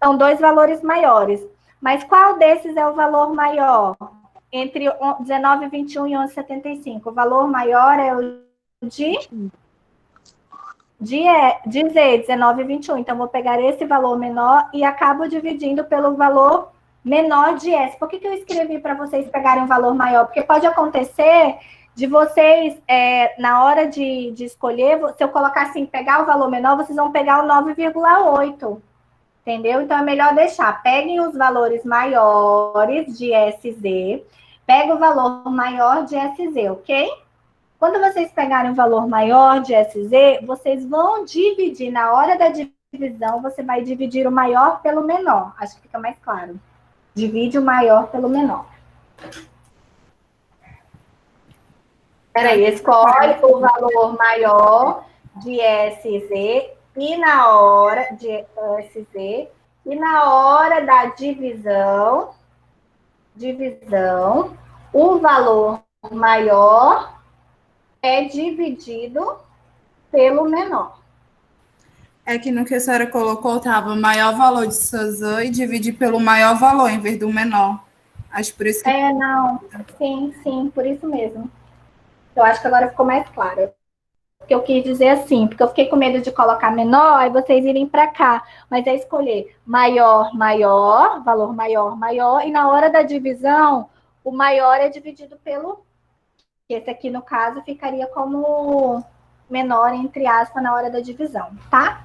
S1: São dois valores maiores. Mas qual desses é o valor maior? Entre 19,21 e 11,75. O valor maior é o de Z, 19,21. Então, vou pegar esse valor menor e acabo dividindo pelo valor menor de S. Por que eu escrevi para vocês pegarem um valor maior? Porque pode acontecer de vocês, na hora de escolher, se eu colocar assim, pegar o valor menor, vocês vão pegar o 9,8. Entendeu? Então, é melhor deixar. Peguem os valores maiores de SZ, pega o valor maior de SZ, ok? Quando vocês pegarem o valor maior de SZ, vocês vão dividir, na hora da divisão, você vai dividir o maior pelo menor. Acho que fica mais claro. Divide o maior pelo menor. Peraí, escolhe o valor maior de SZ e na hora de SZ e na hora da divisão, o valor maior é dividido pelo menor.
S7: É que no que a senhora colocou, estava maior valor de Suzan e dividir pelo maior valor, em vez do menor. Acho por isso que...
S1: Não. Sim, por isso mesmo. Eu acho que agora ficou mais claro. Porque eu quis dizer assim, porque eu fiquei com medo de colocar menor e vocês irem para cá. Mas é escolher maior, maior, valor maior, maior, e na hora da divisão, o maior é dividido pelo. Esse aqui, no caso, ficaria como menor, entre aspas, na hora da divisão, tá?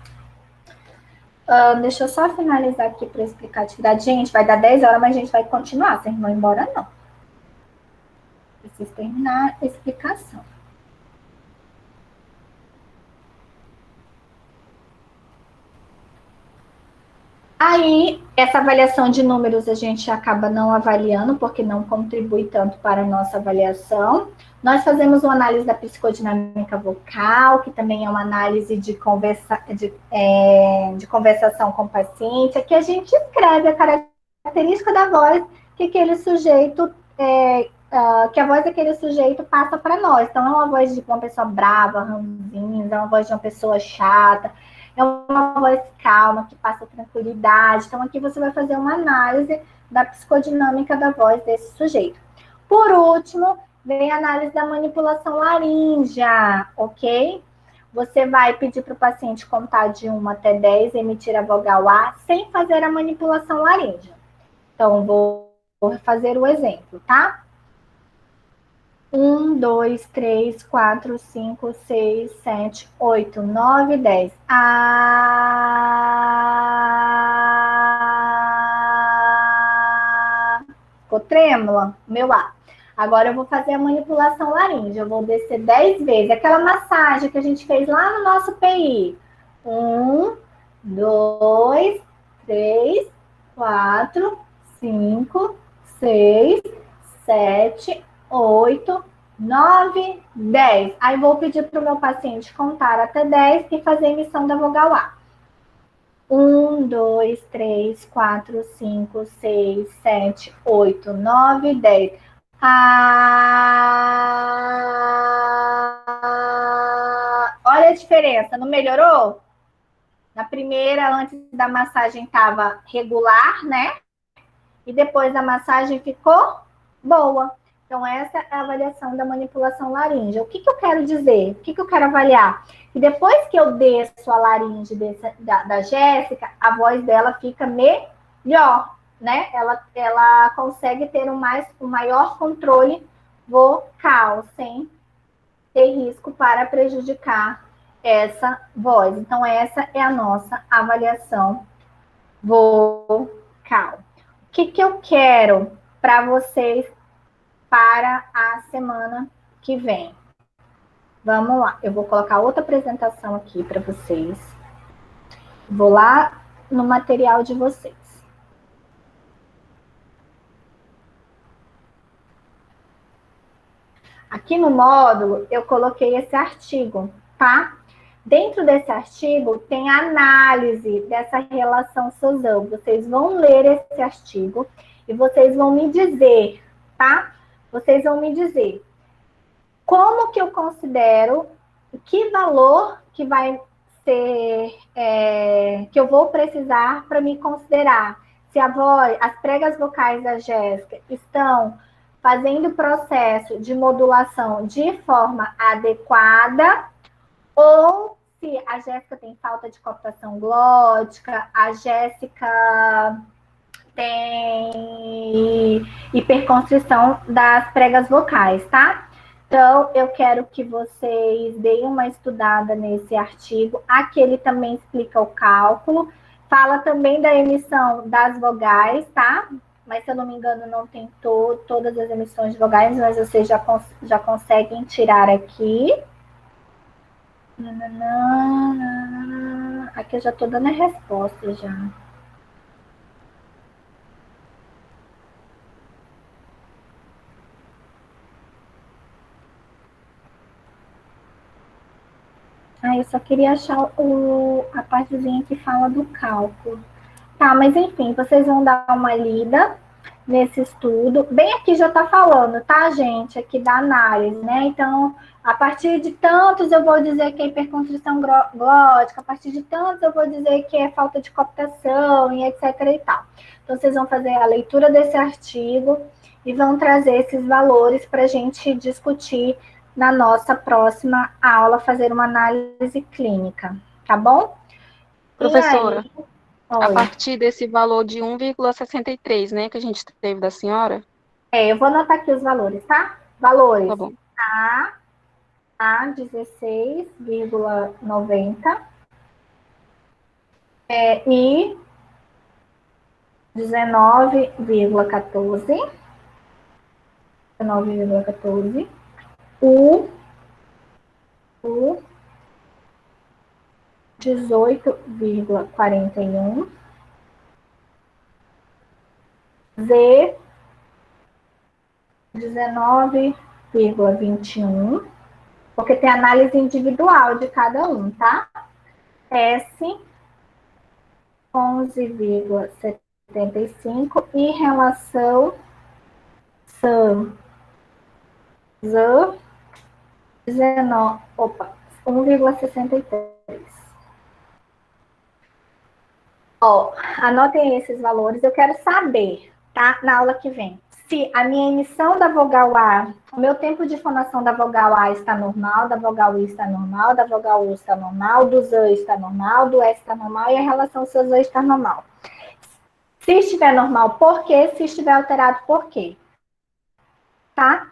S1: Deixa eu só finalizar aqui para explicar a atividade. Gente, vai dar 10 horas, mas a gente vai continuar. Vocês não vão embora, não. Preciso terminar a explicação. Aí, essa avaliação de números a gente acaba não avaliando, porque não contribui tanto para a nossa avaliação. Nós fazemos uma análise da psicodinâmica vocal, que também é uma análise de conversação com o paciente. Aqui a gente escreve a característica da voz que aquele sujeito, que a voz daquele sujeito passa para nós. Então, é uma voz de uma pessoa brava, ranzinza, é uma voz de uma pessoa chata, é uma voz calma, que passa tranquilidade. Então, aqui você vai fazer uma análise da psicodinâmica da voz desse sujeito. Por último, vem a análise da manipulação laríngea, ok? Você vai pedir para o paciente contar de 1 até 10, emitir a vogal A, sem fazer a manipulação laríngea. Então, vou fazer o exemplo, tá? 1, 2, 3, 4, 5, 6, 7, 8, 9, 10. Ficou trêmula? Meu A. Agora eu vou fazer a manipulação laríngea. Eu vou descer 10 vezes. Aquela massagem que a gente fez lá no nosso PI. 1, 2, 3, 4, 5, 6, 7, 8, 9, 10. Aí vou pedir para o meu paciente contar até 10 e fazer a emissão da vogal A. 1, 2, 3, 4, 5, 6, 7, 8, 9, 10. Olha a diferença, não melhorou? Na primeira, antes da massagem, estava regular, né? E depois da massagem ficou boa. Então, essa é a avaliação da manipulação laríngea. O que eu quero dizer? O que eu quero avaliar? Que depois que eu desço a laringe da Jéssica, a voz dela fica melhor, né? Ela consegue ter um maior controle vocal, sem ter risco para prejudicar essa voz. Então, essa é a nossa avaliação vocal. O que eu quero para vocês para a semana que vem? Vamos lá, eu vou colocar outra apresentação aqui para vocês. Vou lá no material de vocês. Aqui no módulo, eu coloquei esse artigo, tá? Dentro desse artigo, tem a análise dessa relação SOSAN. Vocês vão ler esse artigo e vocês vão me dizer, tá? Vocês vão me dizer como que eu considero, que valor que vai ser, que eu vou precisar para me considerar se as pregas vocais da Jéssica estão fazendo o processo de modulação de forma adequada, ou se a Jéssica tem falta de cooptação glótica, a Jéssica tem hiperconstrição das pregas vocais, tá? Então, eu quero que vocês deem uma estudada nesse artigo. Aqui ele também explica o cálculo, fala também da emissão das vogais, tá? Mas, se eu não me engano, não tem todas as emissões de vogais, mas vocês já conseguem tirar aqui. Aqui eu já estou dando a resposta já. Eu só queria achar a partezinha que fala do cálculo. Tá, mas enfim, vocês vão dar uma lida nesse estudo. Bem aqui já tá falando, tá, gente? Aqui da análise, né? Então, a partir de tantos eu vou dizer que é hiperconstrição glótica, a partir de tantos eu vou dizer que é falta de cooptação e etc e tal. Então, vocês vão fazer a leitura desse artigo e vão trazer esses valores para a gente discutir na nossa próxima aula, fazer uma análise clínica, tá bom?
S2: Professora,
S1: E aí,
S2: a
S1: oi.
S2: partir desse valor de 1,63, né, que a gente teve da senhora,
S1: Eu vou anotar aqui os valores, tá? Valores
S2: tá bom.
S1: A 16,90 e 19,14, o 18,41, Z 19,21, porque tem análise individual de cada um, tá? S 11,75 e relação SAM ZAN 1,63. Ó, anotem esses valores. Eu quero saber, tá? Na aula que vem, se a minha emissão da vogal A, o meu tempo de fonação da vogal A está normal, da vogal I está normal, da vogal U está normal, do ZAN está normal, do S está normal e a relação SAN está normal. Se estiver normal, por quê? Se estiver alterado, por quê? Tá?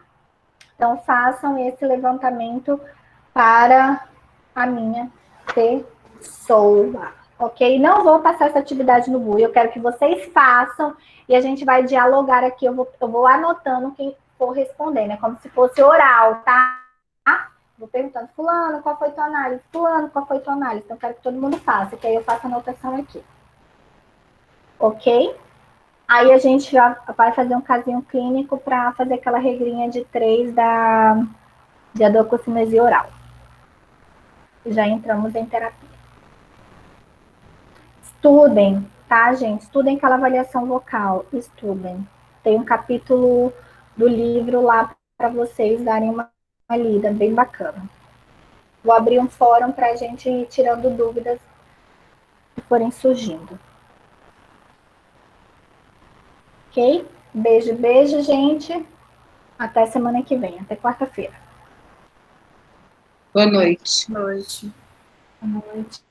S1: Então, façam esse levantamento para a minha pessoa, ok? Não vou passar essa atividade no GUI, eu quero que vocês façam e a gente vai dialogar aqui, eu vou anotando quem for responder, né? Como se fosse oral, tá? Vou perguntando, fulano, qual foi tua análise? Fulano, qual foi tua análise? Então, eu quero que todo mundo faça, que aí eu faço a anotação aqui. Ok? Aí a gente já vai fazer um casinho clínico para fazer aquela regrinha de 3 de adococinesia oral. Já entramos em terapia. Estudem, tá, gente? Estudem aquela avaliação vocal. Estudem. Tem um capítulo do livro lá para vocês darem uma lida, bem bacana. Vou abrir um fórum para a gente ir tirando dúvidas que forem surgindo. Ok? Beijo, beijo, gente. Até semana que vem, até quarta-feira.
S4: Boa noite.
S7: Noite.
S1: Boa noite.